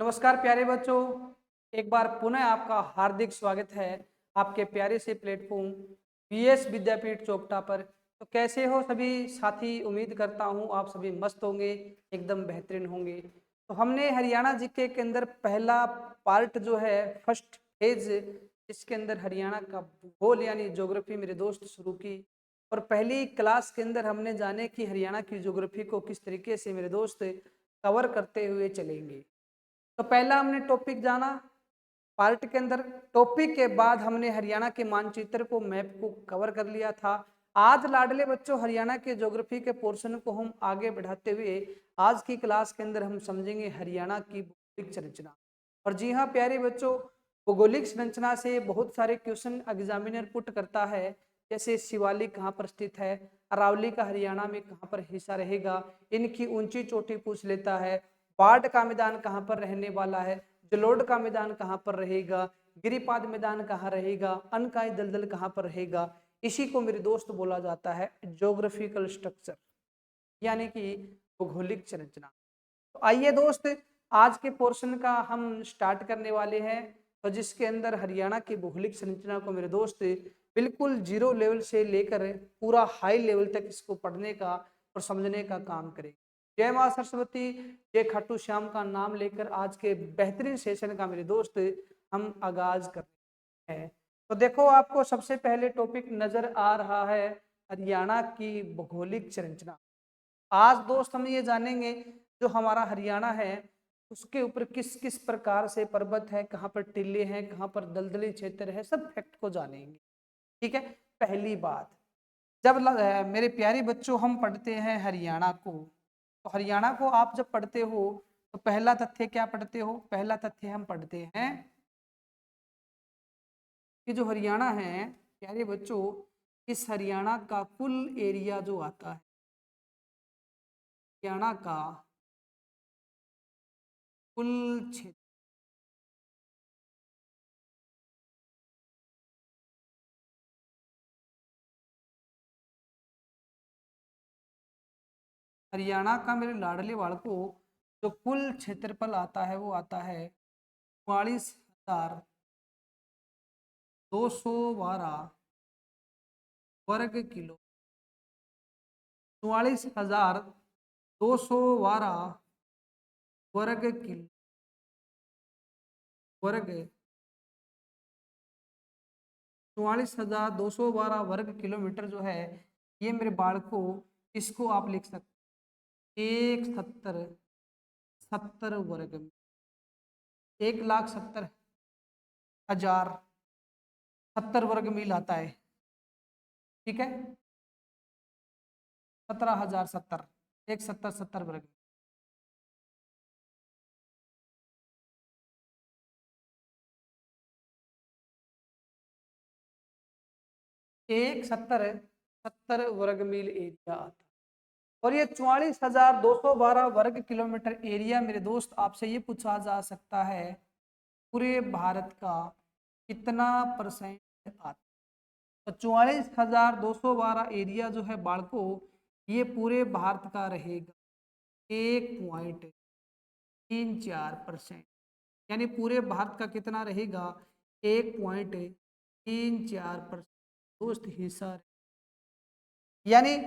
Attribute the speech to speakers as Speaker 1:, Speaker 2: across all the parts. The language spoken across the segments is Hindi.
Speaker 1: नमस्कार प्यारे बच्चों, एक बार पुनः आपका हार्दिक स्वागत है आपके प्यारे से प्लेटफॉर्म बीएस विद्यापीठ चोपटा पर। तो कैसे हो सभी साथी? उम्मीद करता हूँ आप सभी मस्त होंगे, एकदम बेहतरीन होंगे। तो हमने हरियाणा जीके के अंदर पहला पार्ट जो है फर्स्ट फेज, इसके अंदर हरियाणा का भूगोल यानी ज्योग्राफी मेरे दोस्त शुरू की। और पहली क्लास के अंदर हमने जाने कि हरियाणा की ज्योग्राफी को किस तरीके से मेरे दोस्त कवर करते हुए चलेंगे। तो पहला हमने टॉपिक जाना पार्ट के अंदर। टॉपिक के बाद हमने हरियाणा के मानचित्र को मैप को कवर कर लिया था। आज लाडले बच्चों हरियाणा के ज्योग्राफी के पोर्शन को हम आगे बढ़ाते हुए आज की क्लास के अंदर हम समझेंगे हरियाणा की भौगोलिक संरचना। और जी हाँ प्यारे बच्चों, भौगोलिक संरचना से बहुत सारे क्वेश्चन एग्जामिनर पुट करता है। जैसे शिवालिक कहाँ पर स्थित है, अरावली का हरियाणा में कहाँ पर हिस्सा रहेगा, इनकी ऊंची चोटी पूछ लेता है। बाढ़ का मैदान कहाँ पर रहने वाला है, जलोढ़ का मैदान कहाँ पर रहेगा, गिरिपाद मैदान कहाँ रहेगा, अनकाई दलदल कहाँ पर रहेगा। इसी को मेरे दोस्त बोला जाता है ज्योग्राफिकल स्ट्रक्चर यानी कि भौगोलिक संरचना। तो आइए दोस्त, आज के पोर्शन का हम स्टार्ट करने वाले हैं। तो जिसके अंदर हरियाणा की भौगोलिक संरचना को मेरे दोस्त बिल्कुल जीरो लेवल से लेकर पूरा हाई लेवल तक इसको पढ़ने का और समझने का काम करें। जय माँ सरस्वती, जय खाटू श्याम का नाम लेकर आज के बेहतरीन सेशन का मेरे दोस्त हम आगाज कर रहे हैं। तो देखो, आपको सबसे पहले टॉपिक नजर आ रहा है हरियाणा की भौगोलिक संरचना। आज दोस्त हम ये जानेंगे जो हमारा हरियाणा है उसके ऊपर किस किस प्रकार से पर्वत है, कहाँ पर टीले हैं, कहाँ पर दलदली क्षेत्र है, सब फैक्ट को जानेंगे। ठीक है। पहली बात, जब मेरे प्यारे बच्चों हम पढ़ते हैं हरियाणा को, तो हरियाणा को आप जब पढ़ते हो तो पहला तथ्य क्या पढ़ते हो? पहला तथ्य हम पढ़ते हैं कि जो हरियाणा है प्यारे बच्चों, इस हरियाणा का कुल एरिया जो आता है, हरियाणा का कुल क्षेत्र, हरियाणा का मेरे लाडले बालको जो कुल क्षेत्रफल आता है वो आता है 44,212 वर्ग किलो। 44,212 वर्ग किलो, वर्ग 44,212 वर्ग किलोमीटर जो है, ये मेरे बालको इसको आप लिख सकते 1,70 1,70,000 वर्ग मील आता है। ठीक है, 17,070, 1,70,70 वर्ग। 1,70,70 वर्ग मील एरिया आता है। और ये 44,212 वर्ग किलोमीटर एरिया मेरे दोस्त आपसे ये पूछा जा सकता है पूरे भारत का कितना परसेंट आता है। तो 44,212 एरिया जो है बाड़को, ये पूरे भारत का रहेगा 1.34%। यानी पूरे भारत का कितना रहेगा? 1.34% दोस्त हिस्सा। यानी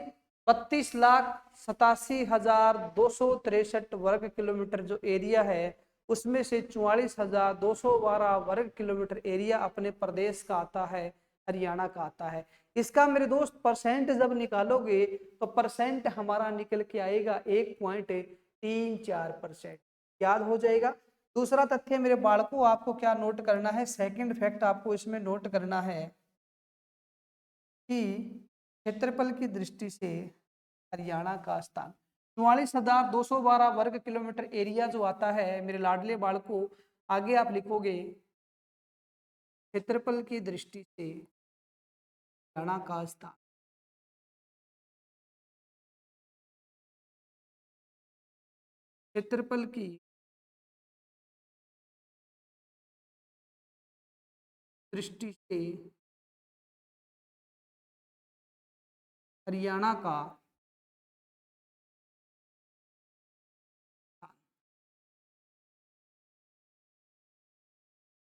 Speaker 1: 32,87,263 वर्ग किलोमीटर जो एरिया है, उसमें से 44,212 वर्ग किलोमीटर एरिया अपने प्रदेश का आता है, हरियाणा का आता है। इसका मेरे दोस्त परसेंट जब निकालोगे तो परसेंट हमारा निकल के आएगा 1.34%। याद हो जाएगा। दूसरा तथ्य मेरे बालकों, आपको क्या नोट करना है? सेकंड फैक्ट आपको इसमें नोट करना है कि क्षेत्रफल की दृष्टि से हरियाणा का स्थान 44,212 वर्ग किलोमीटर एरिया जो आता है मेरे लाडले बालकों, आगे आप लिखोगे क्षेत्रफल की दृष्टि से हरियाणा का स्थान। क्षेत्रफल की दृष्टि से हरियाणा का स्थान।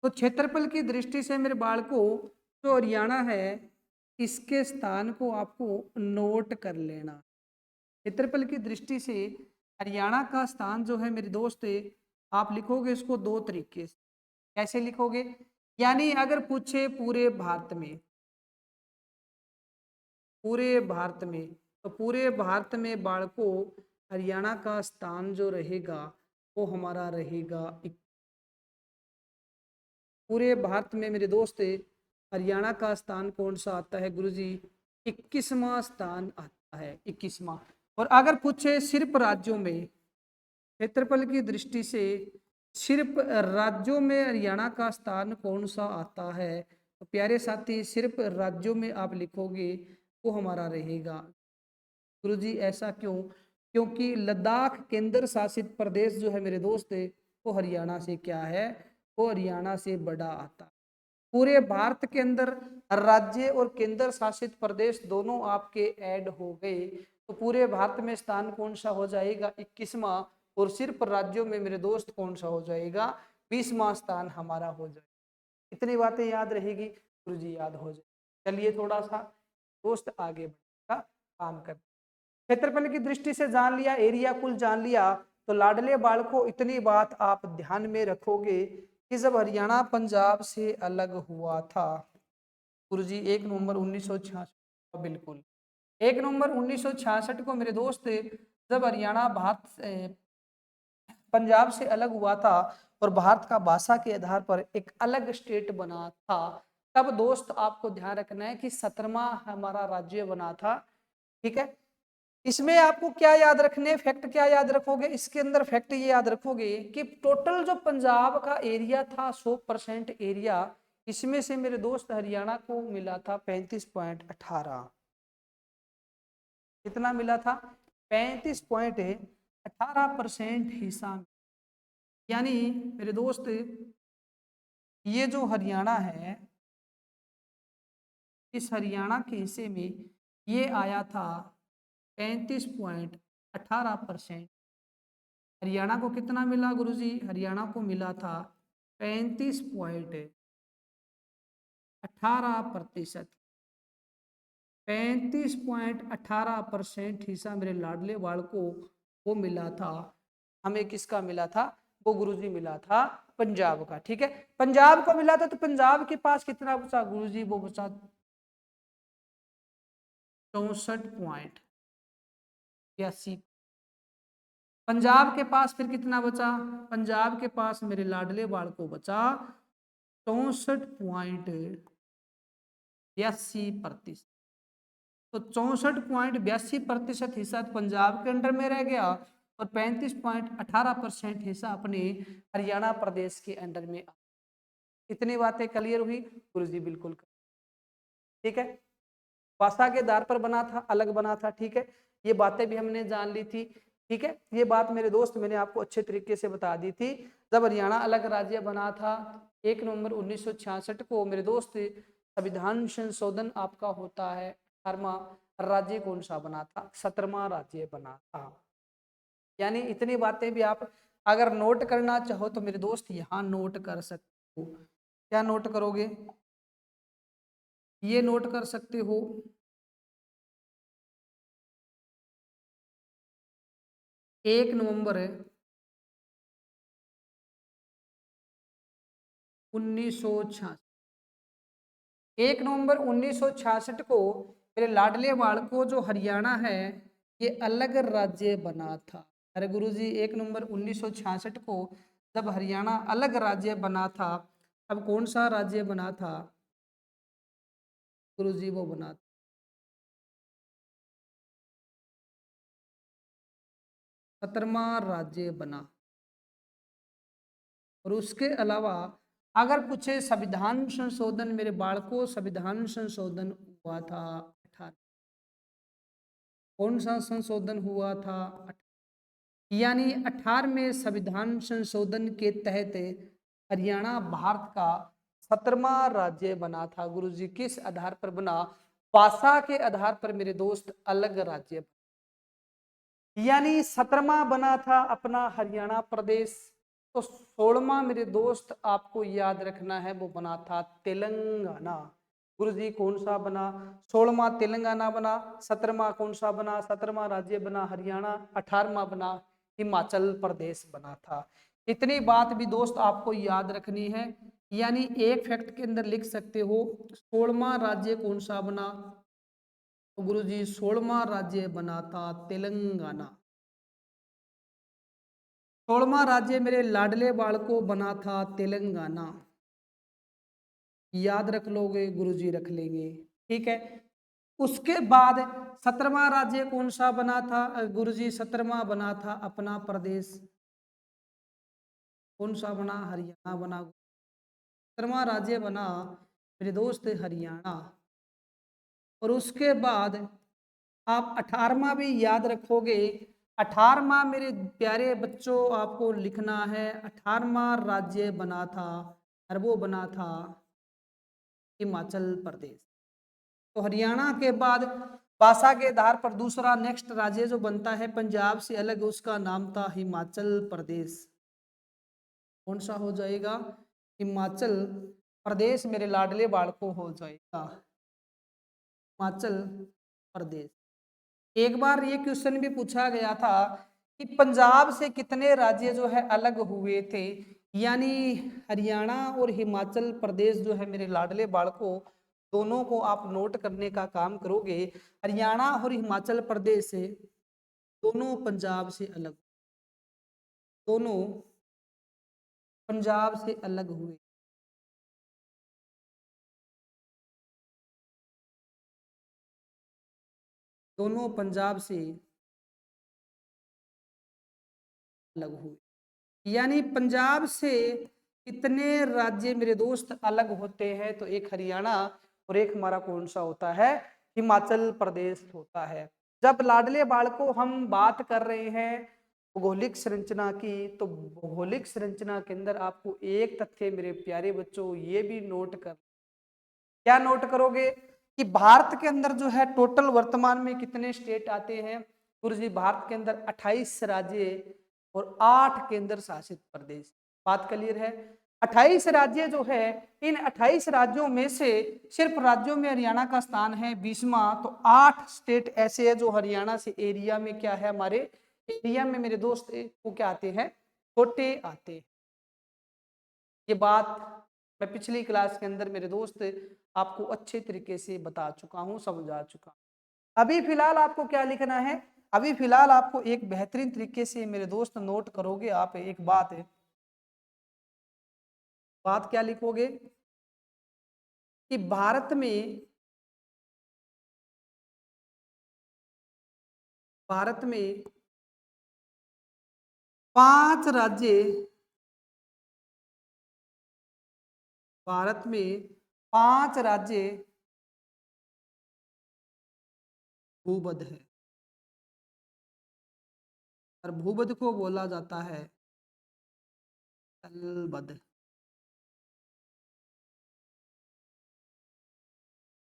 Speaker 1: तो क्षेत्रफल की दृष्टि से मेरे बालकों जो हरियाणा है इसके स्थान को आपको नोट कर लेना। क्षेत्रफल की दृष्टि से हरियाणा का स्थान जो है मेरे दोस्त, आप लिखोगे इसको दो तरीके से। कैसे लिखोगे? यानी अगर पूछे पूरे भारत में तो पूरे भारत में बालकों हरियाणा का स्थान जो रहेगा वो हमारा रहेगा पूरे भारत में मेरे दोस्त हरियाणा का स्थान कौन सा आता है गुरुजी? 21वां स्थान आता है, 21वां। और अगर पूछे सिर्फ राज्यों में, क्षेत्रफल की दृष्टि से सिर्फ राज्यों में हरियाणा का स्थान कौन सा आता है, तो प्यारे साथी सिर्फ राज्यों में आप लिखोगे वो हमारा रहेगा। गुरुजी ऐसा क्यों? क्योंकि लद्दाख केंद्र शासित प्रदेश जो है मेरे दोस्त वो हरियाणा से क्या है, वो हरियाणा से बड़ा आता है। पूरे भारत के अंदर राज्य और केंद्र शासित प्रदेश दोनों आपके ऐड हो गए तो पूरे भारत में स्थान कौन सा हो जाएगा? 21वां। और सिर्फ राज्यों में मेरे दोस्त कौन सा हो जाएगा? 20वां स्थान हमारा हो जाएगा। इतनी बातें याद रहेगी गुरुजी, याद हो जाए। चलिए थोड़ा सा दोस्त आगे बढ़ने का काम करते। क्षेत्रफल की दृष्टि से जान लिया, एरिया कुल जान लिया, तो लाडले बालकों इतनी बात आप ध्यान में रखोगे कि जब हरियाणा पंजाब से अलग हुआ था गुरुजी 1 नवंबर 1966, बिल्कुल 1 नवंबर 1966 को मेरे दोस्त जब हरियाणा पंजाब से अलग हुआ था और भारत का भाषा के आधार पर एक अलग स्टेट बना था, तब दोस्त आपको ध्यान रखना है कि 17वां हमारा राज्य बना था। ठीक है, इसमें आपको क्या याद रखने, फैक्ट क्या याद रखोगे इसके अंदर? फैक्ट ये याद रखोगे कि टोटल जो पंजाब का एरिया था 100% एरिया, इसमें से मेरे दोस्त हरियाणा को मिला था 35.18। कितना मिला था? 35.18% हिस्सा। यानी मेरे दोस्त ये जो हरियाणा है, इस हरियाणा के हिस्से में ये आया था 35.18%। हरियाणा को कितना मिला गुरुजी? हरियाणा को मिला था 35.18%। 35.18% हिस्सा मेरे लाडले बालकों को मिला था। हमें किसका मिला था? वो गुरुजी मिला था पंजाब का। ठीक है, पंजाब को मिला था तो पंजाब के पास कितना बचा गुरुजी? वो बचा 64.82। पंजाब के पास फिर कितना बचा? पंजाब के पास मेरे लाडले बालकों बचा 64.82%। तो 64.82% हिस्सा पंजाब के अंडर में रह गया और 35.18% हिस्सा अपने हरियाणा प्रदेश के अंडर में। इतनी बातें क्लियर हुई गुरुजी? बिल्कुल। ठीक है, भाषा के आधार पर बना था, अलग बना था। ठीक है, ये बातें भी हमने जान ली थी। ठीक है, ये बात मेरे दोस्त मैंने आपको अच्छे तरीके से बता दी थी। जब हरियाणा अलग राज्य बना था 1 नवंबर 1966 को मेरे दोस्त, संविधान संशोधन आपका होता है 18वां राज्य कौन सा बना था? 17वां राज्य बना था। यानी इतनी बातें भी आप अगर नोट करना चाहो तो मेरे दोस्त यहाँ नोट कर सकते हो। क्या नोट करोगे? ये नोट कर सकते हो 1 नवंबर 1966। 1 नवंबर 1966 को मेरे लाडले बालकों जो हरियाणा है ये अलग राज्य बना था। अरे गुरुजी 1 नवंबर 1966 को जब हरियाणा अलग राज्य बना था, अब कौन सा राज्य बना था गुरुजी? वो बना था 17वां राज्य बना। और उसके अलावा अगर पूछे संविधान संशोधन मेरे बालकों, संविधान संशोधन हुआ था 18। कौन सा संशोधन हुआ था? यानी 18वें संविधान संशोधन के तहत हरियाणा भारत का 17वां राज्य बना था। गुरुजी किस आधार पर बना? भाषा के आधार पर मेरे दोस्त अलग राज्य। यानी 17वां बना था अपना हरियाणा प्रदेश, तो 16वां मेरे दोस्त आपको याद रखना है, वो बना था तेलंगाना। गुरुजी कौन सा बना? 16वां तेलंगाना बना। 17वां कौन सा बना? 17वां राज्य बना हरियाणा। 18वां बना हिमाचल प्रदेश बना था। इतनी बात भी दोस्त आपको याद रखनी है, यानी एक फैक्ट के अंदर लिख सकते हो 16वां राज्य कौन सा बना? तो गुरुजी 16वां राज्य बना था तेलंगाना। 16वां राज्य मेरे लाडले बालको बना था तेलंगाना। याद रख लोगे गुरुजी रख लेंगे, ठीक है। उसके बाद 17वां राज्य कौन सा बना था गुरुजी? 17वां बना था अपना प्रदेश। कौन सा बना? हरियाणा बना। 17वां राज्य बना मेरे दोस्त हरियाणा। और उसके बाद आप 18वां भी याद रखोगे। 18वां मेरे प्यारे बच्चों आपको लिखना है, 18वां राज्य बना था और वो बना था हिमाचल प्रदेश। तो हरियाणा के बाद भाषा के आधार पर दूसरा नेक्स्ट राज्य जो बनता है पंजाब से अलग, उसका नाम था हिमाचल प्रदेश। कौन सा हो जाएगा? हिमाचल प्रदेश मेरे लाडले बालको हो जाएगा हिमाचल प्रदेश। एक बार ये क्वेश्चन भी पूछा गया था कि पंजाब से कितने राज्य जो है अलग हुए थे, यानी हरियाणा और हिमाचल प्रदेश जो है मेरे लाडले बालकों, दोनों को आप नोट करने का काम करोगे। हरियाणा और हिमाचल प्रदेश से दोनों पंजाब से अलग, दोनों पंजाब से अलग हुए। दोनों पंजाब से अलग हुए, यानी पंजाब से कितने राज्य मेरे दोस्त अलग होते हैं? तो एक हरियाणा और एक हमारा कौन सा होता है? हिमाचल प्रदेश होता है। जब लाडले बालकों हम बात कर रहे हैं भौगोलिक संरचना की, तो भौगोलिक संरचना के अंदर आपको एक तथ्य मेरे प्यारे बच्चों ये भी नोट कर, क्या नोट करोगे कि भारत के अंदर जो है टोटल वर्तमान में कितने स्टेट आते हैं? गुरुजी भारत के अंदर 28 राज्य और 8 केंद्र शासित प्रदेश। बात क्लियर है? 28 राज्य जो है, इन 28 राज्यों में से सिर्फ राज्यों में हरियाणा का स्थान है 20वां। तो 8 स्टेट ऐसे है जो हरियाणा से एरिया में क्या है, हमारे एरिया में मेरे दोस्त वो क्या आते हैं, छोटे आते हैं। ये बात मैं पिछली क्लास के अंदर मेरे दोस्त आपको अच्छे तरीके से बता चुका हूं, समझा चुका हूं। अभी फिलहाल आपको क्या लिखना है? अभी फिलहाल आपको एक बेहतरीन तरीके से मेरे दोस्त नोट करोगे आप एक बात है, बात क्या लिखोगे कि भारत में 5 राज्य, भारत में 5 राज्य भूबद है और भूबद को बोला जाता है स्थलबद्ध।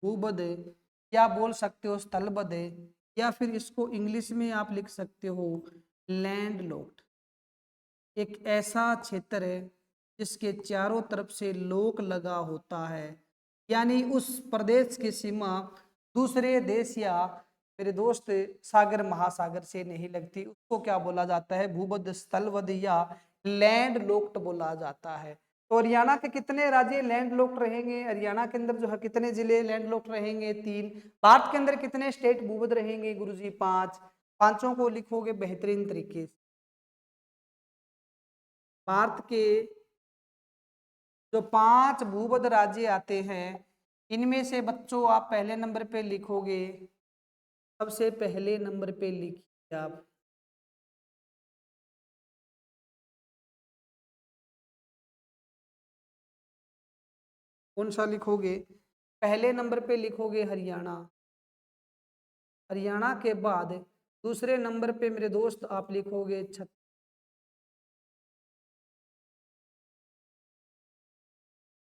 Speaker 1: भूबद या बोल सकते हो स्थलबद्ध, या फिर इसको इंग्लिश में आप लिख सकते हो लैंड लॉक्ड। एक ऐसा क्षेत्र है जिसके चारों तरफ से लोक लगा होता है, यानी उस प्रदेश की सीमा दूसरे देश या मेरे दोस्त सागर महासागर से नहीं लगती, उसको क्या बोला जाता है? भूबद्ध, स्थलबद्ध या लैंड लॉक्ड बोला जाता है। तो हरियाणा के कितने राज्य लैंड लॉक्ड रहेंगे? हरियाणा के अंदर जो है कितने जिले लैंड लॉक्ड रहेंगे? 3। भारत के अंदर कितने स्टेट भूबद्ध रहेंगे गुरुजी? 5। पांचों को लिखोगे बेहतरीन तरीके से। भारत के जो 5 भूबद्ध राज्य आते हैं, इनमें से बच्चों आप पहले नंबर पे लिखोगे, सबसे पहले नंबर पे लिखिए आप कौन सा लिखोगे? पहले नंबर पे लिखोगे हरियाणा। हरियाणा के बाद दूसरे नंबर पे मेरे दोस्त आप लिखोगे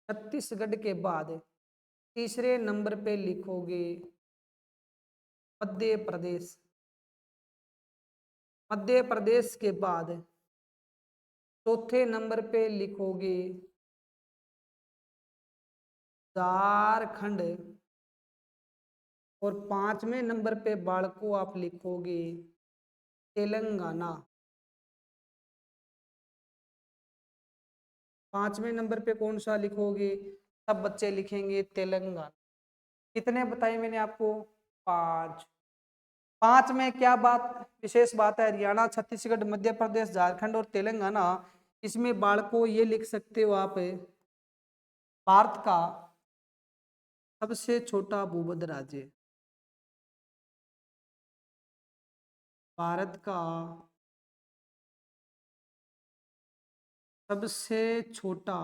Speaker 1: छत्तीसगढ़ के बाद तीसरे नंबर पे लिखोगे मध्य प्रदेश। मध्य प्रदेश के बाद चौथे नंबर पे लिखोगे झारखंड और 5वें नंबर पे बालको आप लिखोगे तेलंगाना। 5वें नंबर पे कौन सा लिखोगे? सब बच्चे लिखेंगे तेलंगाना। कितने बताए मैंने आपको? 5। 5 में क्या बात विशेष बात है? हरियाणा, छत्तीसगढ़, मध्य प्रदेश, झारखंड और तेलंगाना। इसमें बालको ये लिख सकते हो आप, भारत का सबसे छोटा भूमध्य राज्य, भारत का सबसे छोटा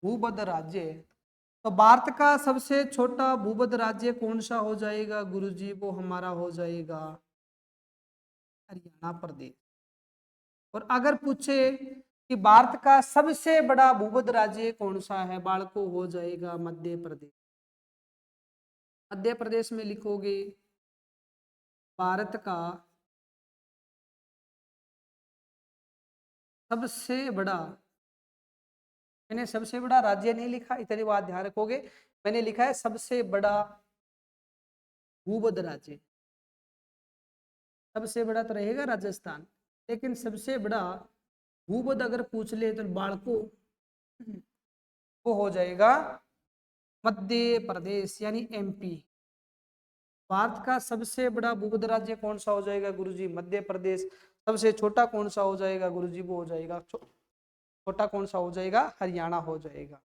Speaker 1: भूमध्य राज्य। तो भारत का सबसे छोटा भूमध्य राज्य कौन सा हो जाएगा गुरुजी? वो हमारा हो जाएगा हरियाणा प्रदेश। और अगर पूछे कि भारत का सबसे बड़ा भूमध्य राज्य कौन सा है, बालको हो जाएगा मध्य प्रदेश। मध्य प्रदेश में लिखोगे भारत का सबसे बड़ा, मैंने सबसे बड़ा राज्य नहीं लिखा, इतनी बात ध्यान रखोगे, मैंने लिखा है सबसे बड़ा भूमध्य राज्य। सबसे बड़ा तो रहेगा राजस्थान, लेकिन सबसे बड़ा भूमध्य अगर पूछ ले तो बालको वो हो जाएगा मध्य प्रदेश यानी एमपी। भारत का सबसे बड़ा भूमध्य राज्य कौन सा हो जाएगा गुरुजी? मध्य प्रदेश। सबसे छोटा कौन सा हो जाएगा गुरुजी? वो हो जाएगा छोटा कौन सा हो जाएगा? हरियाणा हो जाएगा।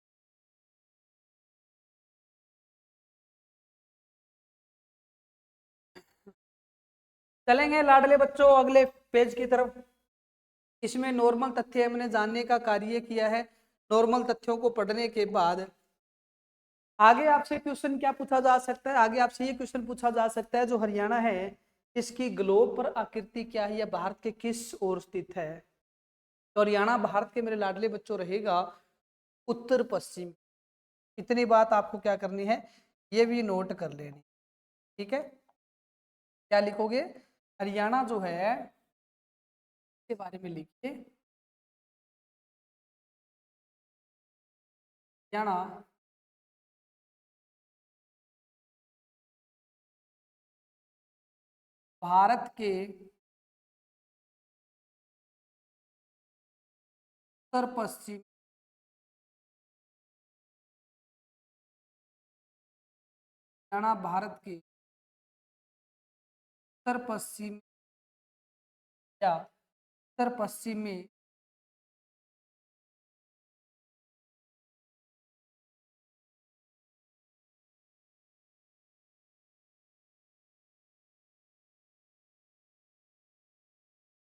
Speaker 1: चलेंगे लाडले बच्चों अगले पेज की तरफ। इसमें नॉर्मल तथ्य हमने जानने का कार्य किया है। नॉर्मल तथ्यों को पढ़ने के बाद आगे आपसे क्वेश्चन क्या पूछा जा सकता है? आगे आपसे ये क्वेश्चन पूछा जा सकता है जो हरियाणा है इसकी ग्लोब पर आकृति क्या है या भारत के किस ओर स्थित है? तो हरियाणा भारत के मेरे लाडले बच्चों रहेगा उत्तर पश्चिम। इतनी बात आपको क्या करनी है, ये भी नोट कर लेनी। ठीक है, क्या लिखोगे? हरियाणा जो है के बारे में लिखिए। हरियाणा भारत के उत्तर पश्चिम, हरियाणा भारत के उत्तर पश्चिम या उत्तर पश्चिम में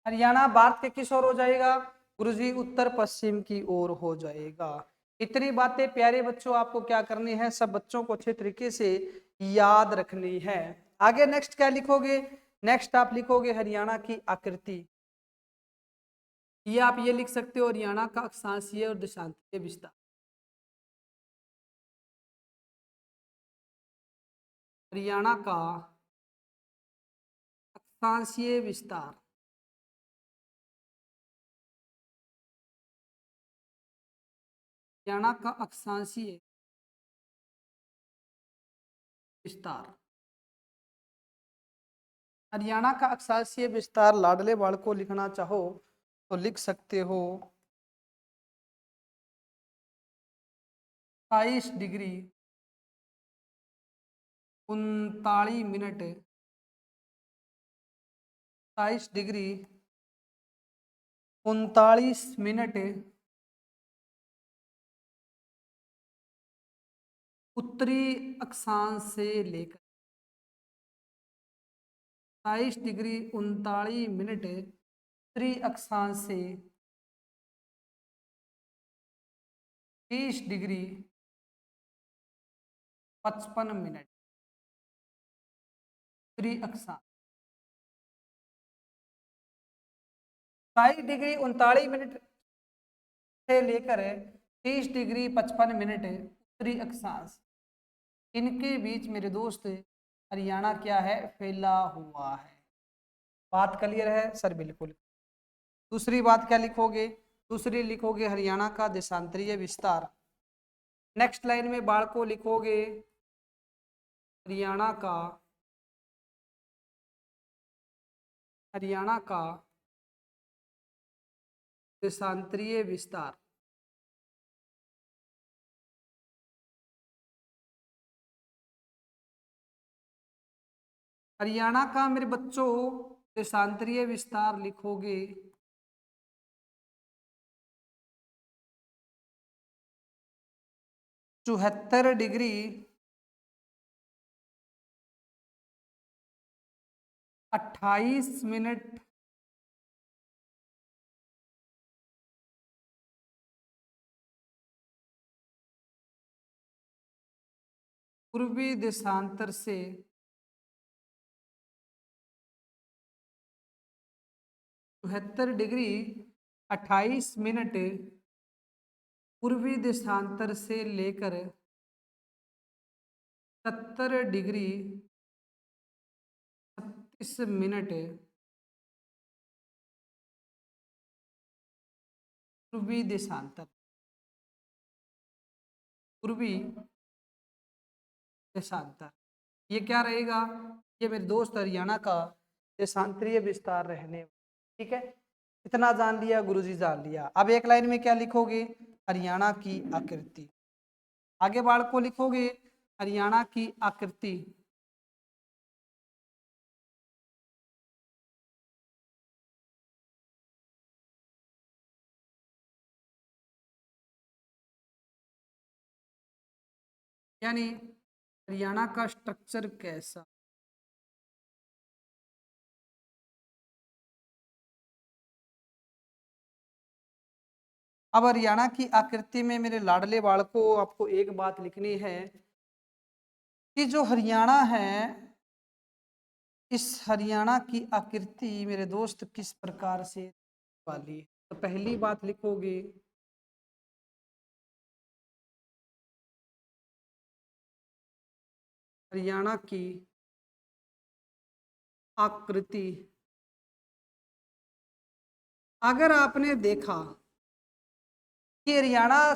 Speaker 1: हरियाणा भारत के किस ओर हो जाएगा गुरुजी? उत्तर पश्चिम की ओर हो जाएगा। इतनी बातें प्यारे बच्चों आपको क्या करनी है, सब बच्चों को अच्छे तरीके से याद रखनी है। आगे नेक्स्ट क्या लिखोगे? नेक्स्ट आप लिखोगे हरियाणा की आकृति। ये आप ये लिख सकते हो हरियाणा का अक्षांशीय और देशांतीय विस्तार। हरियाणा का अक्षांशीय विस्तार, हरियाणा का अक्षांशीय विस्तार। हरियाणा का अक्षांशीय विस्तार लाडले बालको लिखना चाहो तो लिख सकते हो 27 डिग्री 39 मिनट, 27 डिग्री 39 मिनट उत्तरी अक्षांश से लेकर 27 डिग्री 39 मिनट उत्तरी अक्षांश से 30 डिग्री 55 मिनट उत्तरी अक्षांश। 27 डिग्री 39 मिनट से लेकर 30 डिग्री 55 मिनट उत्तरी अक्षांश, इनके बीच मेरे दोस्त हरियाणा क्या है? फैला हुआ है। बात क्लियर है सर? बिल्कुल। दूसरी बात क्या लिखोगे? दूसरी लिखोगे हरियाणा का देशांतरीय विस्तार। नेक्स्ट लाइन में बाढ़ को लिखोगे हरियाणा का देशांतरीय विस्तार। हरियाणा का मेरे बच्चों देशांतरीय विस्तार लिखोगे 74 डिग्री 28 मिनट पूर्वी देशांतर से 74 डिग्री 28 मिनट पूर्वी देशांतर से लेकर 70 डिग्री 36 मिनट पूर्वी देशांतर। पूर्वी देशांतर ये क्या रहेगा? ये मेरे दोस्त हरियाणा का देशांतरीय विस्तार रहने। ठीक है, इतना जान लिया गुरुजी, जान लिया। अब एक लाइन में क्या लिखोगे? हरियाणा की आकृति। आगे बाढ़ को लिखोगे हरियाणा की आकृति। यानी हरियाणा का स्ट्रक्चर कैसा? अब हरियाणा की आकृति में मेरे लाडले बालकों आपको एक बात लिखनी है कि जो हरियाणा है, इस हरियाणा की आकृति मेरे दोस्त किस प्रकार से वाली है। तो पहली बात लिखोगे हरियाणा की आकृति। अगर आपने देखा कि हरियाणा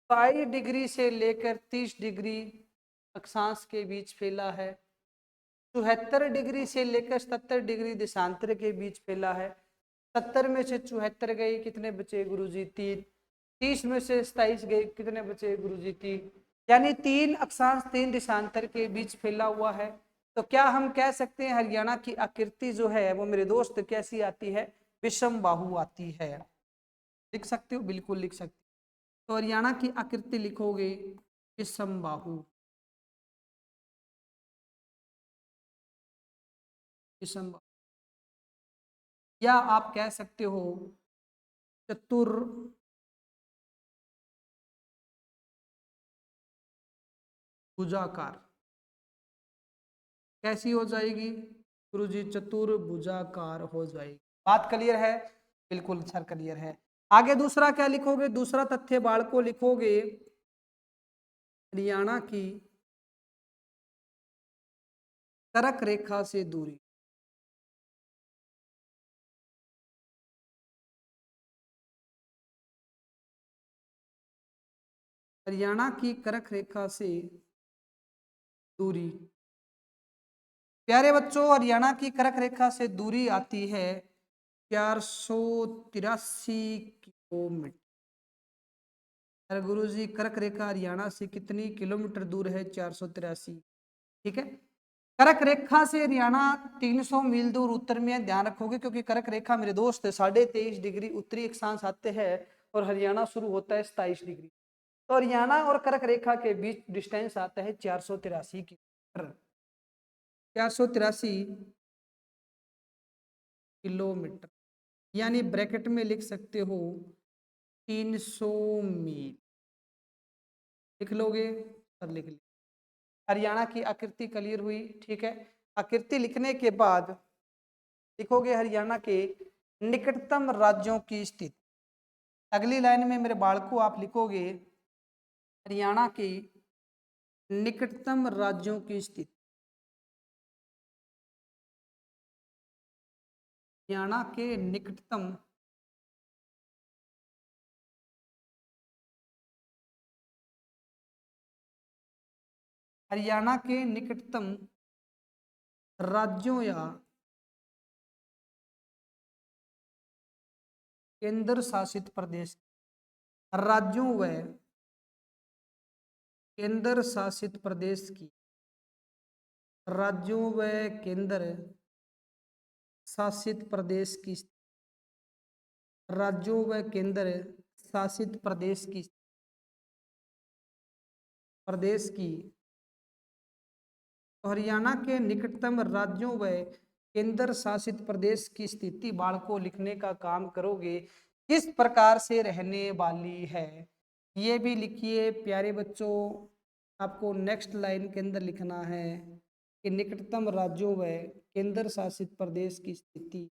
Speaker 1: 22 डिग्री से लेकर 30 डिग्री अक्षांश के बीच फैला है, 74 डिग्री से लेकर 70 डिग्री देशांतर के बीच फैला है। 70 में से 74 गए, कितने बचे गुरुजी? 3। 30 में से 27 गए, कितने बचे गुरुजी? 3। यानी 3 अक्षांश 3 देशांतर के बीच फैला हुआ है। तो क्या हम कह सकते हैं हरियाणा की आकृति जो है वो मेरे दोस्त कैसी आती है? विषम बाहु आती है। लिख सकते हो? बिल्कुल लिख सकते हो। तो हरियाणा की आकृति लिखोगे विषम बाहु। विषम, या आप कह सकते हो चतुर भुजाकार। कैसी हो जाएगी गुरुजी? चतुर्भुजाकार हो जाएगी। बात क्लियर है? बिल्कुल सर क्लियर है। आगे दूसरा क्या लिखोगे? दूसरा तथ्य बालको लिखोगे हरियाणा की कर्क रेखा से दूरी। हरियाणा की कर्क रेखा से दूरी। प्यारे बच्चों, हरियाणा की कर्क रेखा से दूरी आती है 483 किलोमीटर। अरे गुरुजी, कर्क रेखा हरियाणा से कितनी किलोमीटर दूर है? 483। ठीक है, कर्क रेखा से हरियाणा 300 मील दूर उत्तर में है। ध्यान रखोगे क्योंकि कर्क रेखा मेरे दोस्त 23.5 डिग्री उत्तरी अक्षांश आते हैं और हरियाणा शुरू होता है 27 डिग्री। तो हरियाणा और कर्क रेखा के बीच डिस्टेंस आता है 483 किलोमीटर। 483 किलोमीटर, यानी ब्रैकेट में लिख सकते हो 300 मील। लिख लोगे? सब लिख ली। हरियाणा की आकृति क्लियर हुई? ठीक है, आकृति लिखने के बाद लिखोगे हरियाणा के निकटतम राज्यों की स्थिति। अगली लाइन में मेरे बालकों आप लिखोगे हरियाणा के निकटतम राज्यों की स्थिति। हरियाणा के निकटतम हरियाणा के निकटतम राज्यों या केंद्र शासित प्रदेश, राज्यों व केंद्र शासित प्रदेश की, राज्यों व केंद्र शासित प्रदेश की, राज्यों व केंद्र शासित प्रदेश की हरियाणा के निकटतम राज्यों व केंद्र शासित प्रदेश की स्थिति बाढ़ को लिखने का काम करोगे, किस प्रकार से रहने वाली है। ये भी लिखिए प्यारे बच्चों, आपको नेक्स्ट लाइन के अंदर लिखना है कि निकटतम राज्यों व केंद्र शासित प्रदेश की स्थिति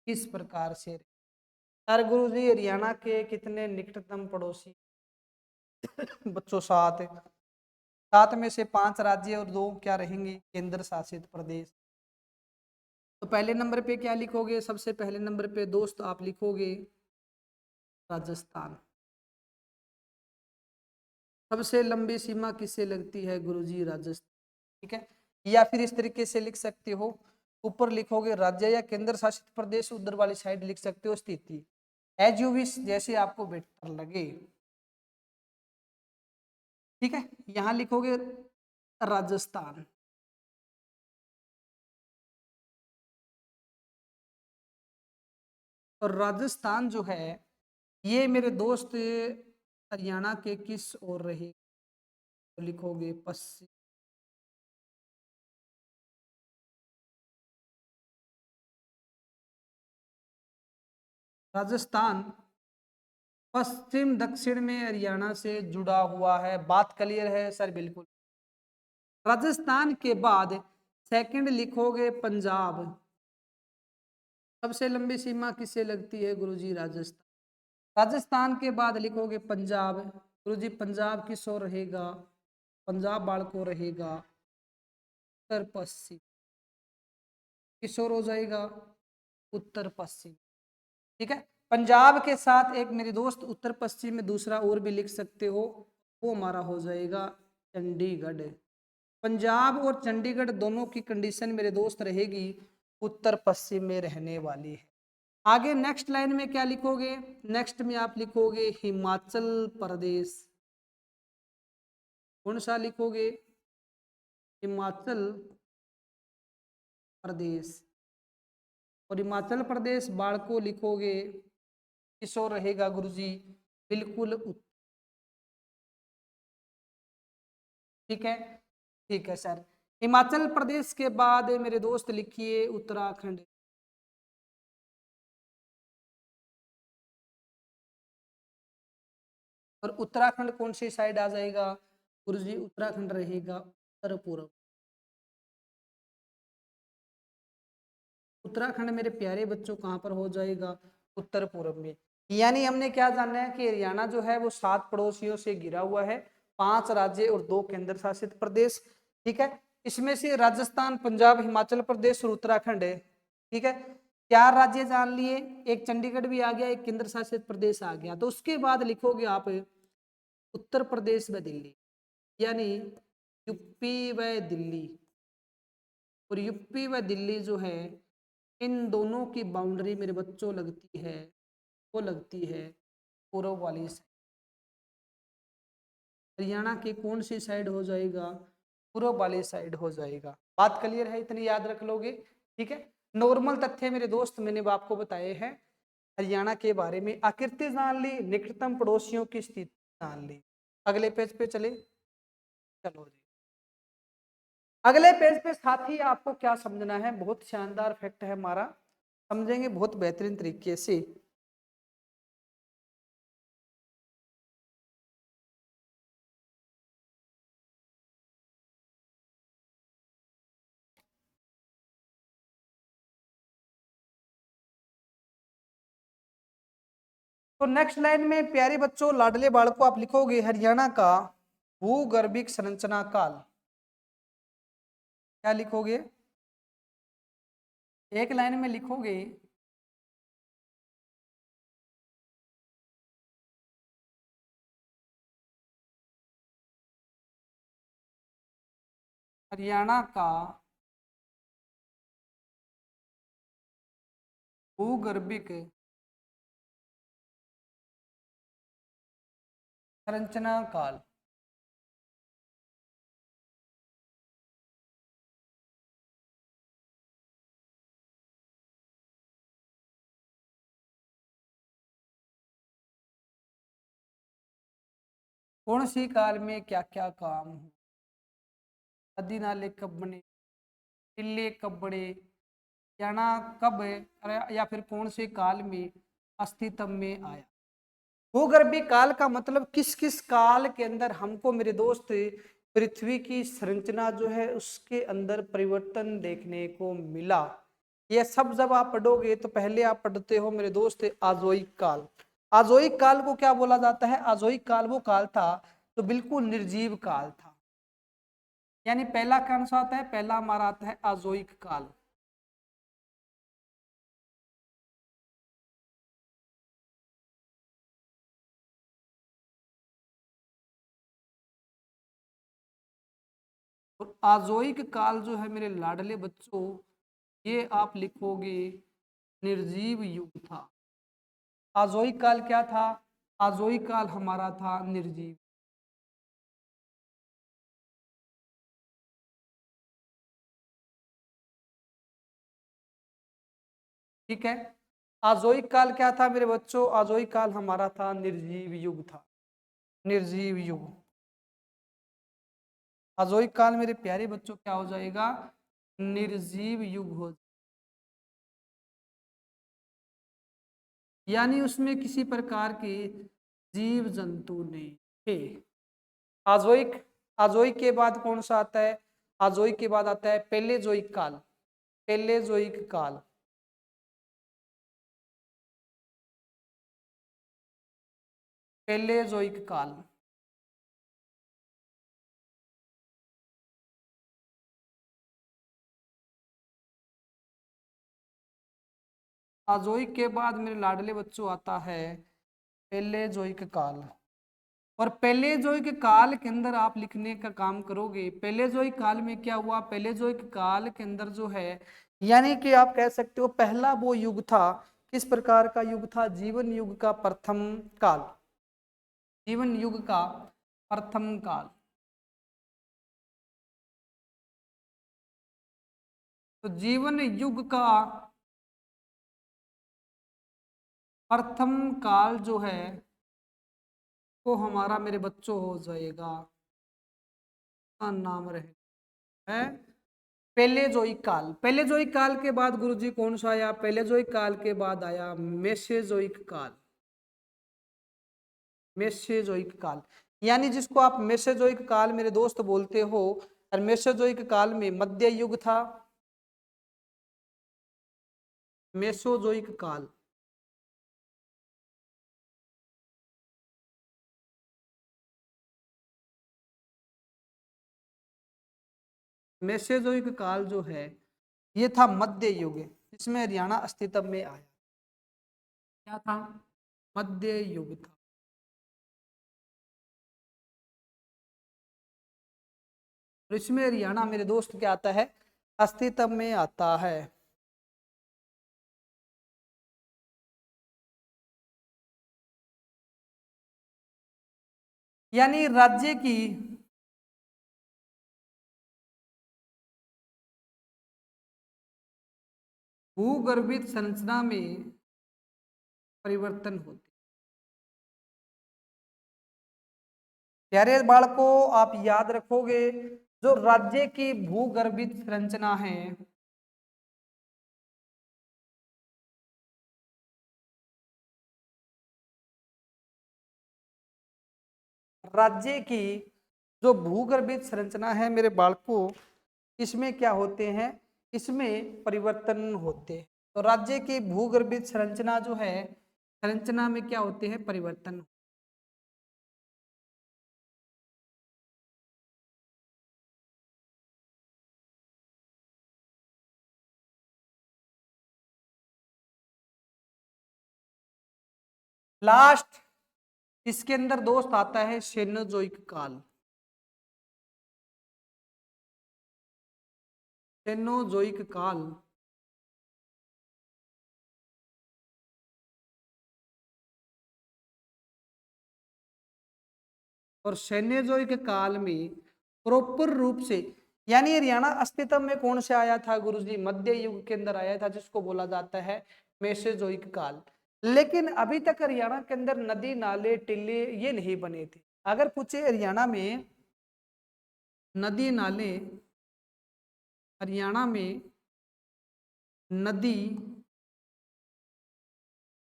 Speaker 1: किस प्रकार से। सर गुरु जी हरियाणा के कितने निकटतम पड़ोसी बच्चों? 7। 7 में से 5 राज्य और 2 क्या रहेंगे? केंद्र शासित प्रदेश। तो पहले नंबर पे क्या लिखोगे? सबसे पहले नंबर पे दोस्त आप लिखोगे राजस्थान। सबसे लंबी सीमा किससे लगती है गुरुजी? राजस्थान। ठीक है, या फिर इस तरीके से लिख सकते हो, ऊपर लिखोगे राज्य या केंद्र शासित प्रदेश, उधर वाली साइड लिख सकते हो स्थिति, एज यू विश, जैसे आपको बेटर लगे। ठीक है, यहां लिखोगे राजस्थान। और राजस्थान जो है ये मेरे दोस्त हरियाणा के किस ओर रहे? तो लिखोगे पश्चिम। राजस्थान पश्चिम दक्षिण में हरियाणा से जुड़ा हुआ है। बात क्लियर है सर? बिल्कुल। राजस्थान के बाद सेकंड लिखोगे पंजाब। सबसे लंबी सीमा किससे लगती है गुरुजी? राजस्थान। राजस्थान के बाद लिखोगे पंजाब। गुरुजी पंजाब किस ओर रहेगा? पंजाब बाढ़ को रहेगा उत्तर पश्चिम। किस ओर हो जाएगा? उत्तर पश्चिम। ठीक है, पंजाब के साथ एक मेरे दोस्त उत्तर पश्चिम में दूसरा और भी लिख सकते हो, वो हमारा हो जाएगा चंडीगढ़। पंजाब और चंडीगढ़ दोनों की कंडीशन मेरे दोस्त रहेगी उत्तर पश्चिम में रहने वाली है। आगे नेक्स्ट लाइन में क्या लिखोगे? नेक्स्ट में आप लिखोगे हिमाचल प्रदेश। कौन सा लिखोगे? हिमाचल प्रदेश। और हिमाचल प्रदेश बाढ़ को लिखोगे किस ओर रहेगा गुरुजी? बिल्कुल ठीक है, ठीक है सर। हिमाचल प्रदेश के बाद मेरे दोस्त लिखिए उत्तराखंड। और उत्तराखंड कौन सी साइड आ जाएगा गुरुजी? उत्तराखंड रहेगा उत्तर पूर्व। उत्तराखंड मेरे प्यारे बच्चों कहाँ पर हो जाएगा? उत्तर पूर्व में। यानी हमने क्या जाना है कि हरियाणा जो है वो 7 पड़ोसियों से घिरा हुआ है, 5 राज्य और 2 केंद्र शासित प्रदेश। ठीक है, इसमें से राजस्थान, पंजाब, हिमाचल प्रदेश और उत्तराखंड है। ठीक है, 4 राज्य जान लिए, एक चंडीगढ़ भी आ गया, एक केंद्र शासित प्रदेश आ गया। तो उसके बाद लिखोगे आप उत्तर प्रदेश व दिल्ली, यानी यूपी व दिल्ली। और यूपी व दिल्ली जो है इन दोनों की बाउंड्री मेरे बच्चों लगती है, वो लगती है पूर्व वाली साइड। हरियाणा की कौन सी साइड हो जाएगा? पूर्व वाली साइड हो जाएगा। बात क्लियर है? इतनी याद रख लोगे। ठीक है, नॉर्मल तथ्य मेरे दोस्त मैंने आपको बताए हैं हरियाणा के बारे में। आकृति जान ली, निकटतम पड़ोसियों की स्थिति जान ली। अगले पेज पे चले, चलो जी। अगले पेज पे साथी आपको क्या समझना है? बहुत शानदार फैक्ट है हमारा, समझेंगे बहुत बेहतरीन तरीके से। तो नेक्स्ट लाइन में प्यारे बच्चों लाडले बालकों आप लिखोगे हरियाणा का भूगर्भिक संरचना काल। क्या लिखोगे? एक लाइन में लिखोगे हरियाणा का भूगर्भिक संरचना काल। कौन सी काल में क्या क्या काम हो, नदी नाले कब बने, टिल्ले कब बड़े, हरियाणा कब या फिर कौन से काल में अस्तित्व में आया। भूगर्भीय काल का मतलब किस किस काल के अंदर हमको मेरे दोस्त पृथ्वी की संरचना जो है उसके अंदर परिवर्तन देखने को मिला। यह सब जब आप पढ़ोगे तो पहले आप पढ़ते हो मेरे दोस्त आजोइक काल। आजोइक काल को क्या बोला जाता है, आजोइक काल वो काल था तो बिल्कुल निर्जीव काल था। यानी पहला कौन सा आता है, पहला हमारा आता है आजोइक काल। और आजोइक काल जो है मेरे लाडले बच्चों, ये आप लिखोगे निर्जीव युग था। आजोइक काल क्या था, आजोइक काल हमारा था निर्जीव। ठीक है, आजोइक काल क्या था मेरे बच्चों, आजोइक काल हमारा था निर्जीव युग था, निर्जीव युग। आजोइक काल मेरे प्यारे बच्चों क्या हो जाएगा, निर्जीव युग हो, यानी उसमें किसी प्रकार के जीव जंतु नहीं थे। आजोइक, आजोइक के बाद कौन सा आता है, आजोइक के बाद आता है पेलेजोइक काल। पेलेजोइक काल, पेलेजोइक काल। आजोइक के बाद मेरे लाडले बच्चों आता है पेलेजोइक काल। और पेलेजोइक काल के अंदर आप लिखने का काम करोगे, पेलेजोइक काल में क्या हुआ, पेलेजोइक काल के अंदर जो है यानी कि आप कह सकते हो पहला वो युग था, किस प्रकार का युग था, जीवन युग का प्रथम काल, जीवन युग का प्रथम काल। तो जीवन युग का प्रथम काल जो है वो हमारा मेरे बच्चों हो जाएगा, का नाम रहे है पेलेजोइक काल। पेलेजोइक काल के बाद गुरुजी कौन सा आया, पेलेजोइक काल के बाद आया मेसेजोइक काल। मेसेजोइक काल यानी जिसको आप मेसेजोइक काल मेरे दोस्त बोलते हो, और मेसेजोइक काल में मध्य युग था, मेसोजोइक काल। मेसेजोइक काल जो है ये था मध्य युग, इसमें हरियाणा अस्तित्व में आया। क्या था, मध्य युग था। और इसमें हरियाणा मेरे दोस्त क्या आता है, अस्तित्व में आता है। यानी राज्य की भूगर्भित संरचना में परिवर्तन होते। प्यारे बालकों आप याद रखोगे जो राज्य की भूगर्भित संरचना है, राज्य की जो भूगर्भित संरचना है मेरे बालकों, इसमें क्या होते हैं, इसमें परिवर्तन होते हैं। तो राज्य की भूगर्भित संरचना जो है, संरचना में क्या होते हैं, परिवर्तन। लास्ट इसके अंदर दोस्त आता है सेनोजोइक काल। सेनोजोइक काल। और सेनेजोइक काल में प्रॉपर रूप से, यानी हरियाणा अस्तित्व में कौन से आया था गुरुजी? मध्य युग के अंदर आया था, जिसको बोला जाता है मेसोजोइक काल। लेकिन अभी तक हरियाणा के अंदर नदी नाले टिल्ले ये नहीं बने थे। अगर पूछे हरियाणा में नदी नाले, हरियाणा में नदी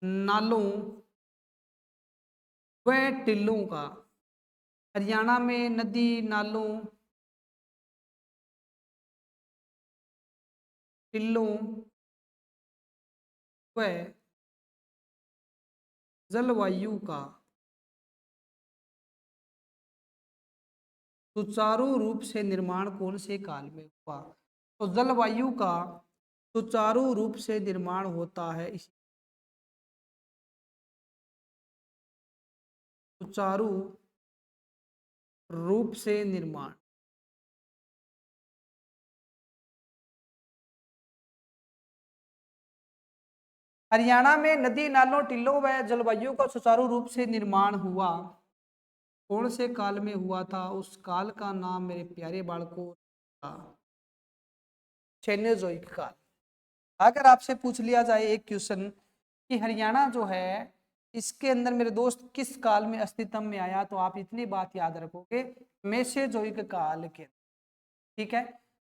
Speaker 1: नालों व टिल्लों का, हरियाणा में नदी नालों टिल्लों व जलवायु का सुचारू रूप से निर्माण कौन से काल में हुआ? तो जलवायु का सुचारू रूप से निर्माण होता है इस सुचारू रूप से निर्माण, हरियाणा में नदी नालों टिल्लों व जलवायु का सुचारू रूप से निर्माण हुआ कौन से काल में हुआ था? उस काल का नाम मेरे प्यारे बालकों था सेनेजोइक काल। अगर आपसे पूछ लिया जाए एक क्वेश्चन कि हरियाणा जो है इसके अंदर मेरे दोस्त किस काल में अस्तित्व में आया, तो आप इतनी बात याद रखोगे, मेसोजोइक काल के। ठीक है,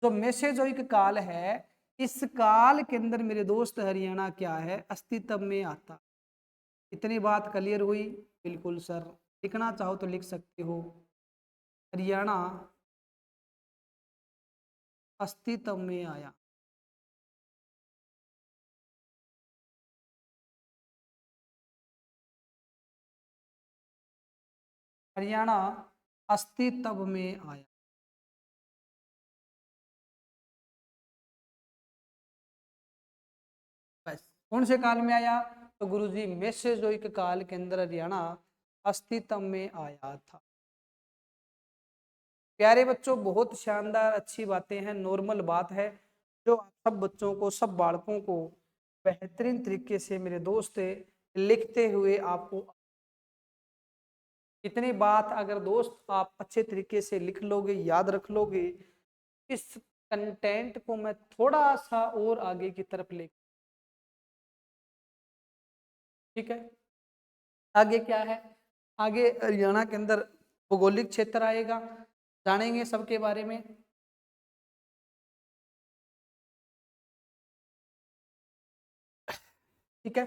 Speaker 1: तो मेसोजोइक काल है, इस काल के अंदर मेरे दोस्त हरियाणा क्या है, अस्तित्व में आता। इतनी बात क्लियर हुई? बिल्कुल सर, लिखना चाहो तो लिख सकते हो, हरियाणा अस्तित्व में आया। हरियाणा अस्तित्व में आया। बस, कौन से काल में आया? तो गुरुजी मेसोजोइक काल के अंदर हरियाणा अस्तित्व में आया था। प्यारे बच्चों, बहुत शानदार अच्छी बातें हैं, नॉर्मल बात है जो आप सब बच्चों को, सब बालकों को बेहतरीन तरीके से मेरे दोस्त लिखते हुए आपको, इतनी बात अगर दोस्त आप अच्छे तरीके से लिख लोगे, याद रख लोगे, इस कंटेंट को मैं थोड़ा सा और आगे की तरफ ले, ठीक है। आगे क्या है? आगे हरियाणा के अंदर भौगोलिक क्षेत्र आएगा, जानेंगे सबके बारे में। ठीक है,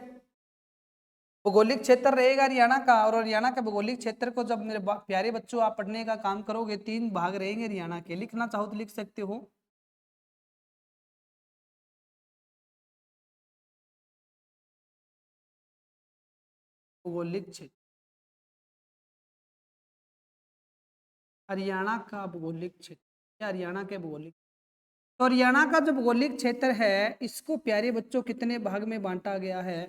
Speaker 1: भौगोलिक क्षेत्र रहेगा हरियाणा का, और हरियाणा के भौगोलिक क्षेत्र को जब मेरे प्यारे बच्चों आप पढ़ने का काम करोगे, 3 भाग रहेंगे हरियाणा के, लिखना चाहो तो लिख सकते हो। भौगोलिक क्षेत्र, हरियाणा का भौगोलिक क्षेत्र या हरियाणा के भौगोलिक, तो हरियाणा का जो भौगोलिक क्षेत्र है इसको प्यारे बच्चों कितने भाग में बांटा गया है?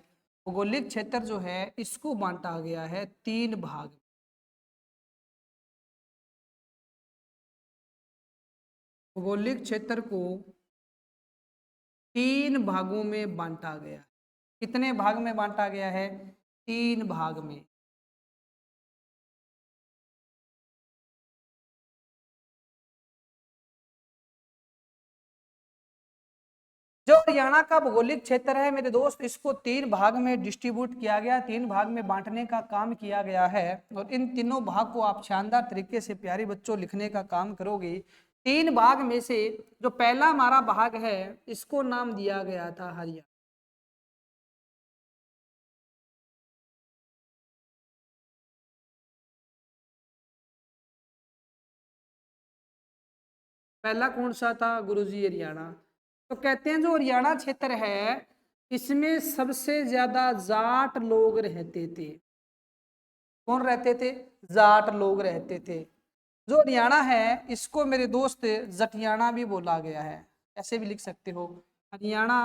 Speaker 1: भौगोलिक क्षेत्र जो है इसको बांटा गया है 3 भाग। भौगोलिक क्षेत्र को 3 भागों में बांटा गया। कितने भाग में बांटा गया है? 3 भाग में। जो हरियाणा का भौगोलिक क्षेत्र है मेरे दोस्त, इसको 3 भाग में डिस्ट्रीब्यूट किया गया, 3 भाग में बांटने का काम किया गया है, और इन तीनों भाग को आप शानदार तरीके से प्यारे बच्चों लिखने का काम करोगे। 3 भाग में से जो पहला हमारा भाग है इसको नाम दिया गया था हरियाणा। पहला कौन सा था गुरुजी? हरियाणा। तो कहते हैं जो हरियाणा क्षेत्र है इसमें सबसे ज्यादा जाट लोग रहते थे। कौन रहते थे? जाट लोग रहते थे। जो हरियाणा है इसको मेरे दोस्त जटियाणा भी बोला गया है, ऐसे भी लिख सकते हो, हरियाणा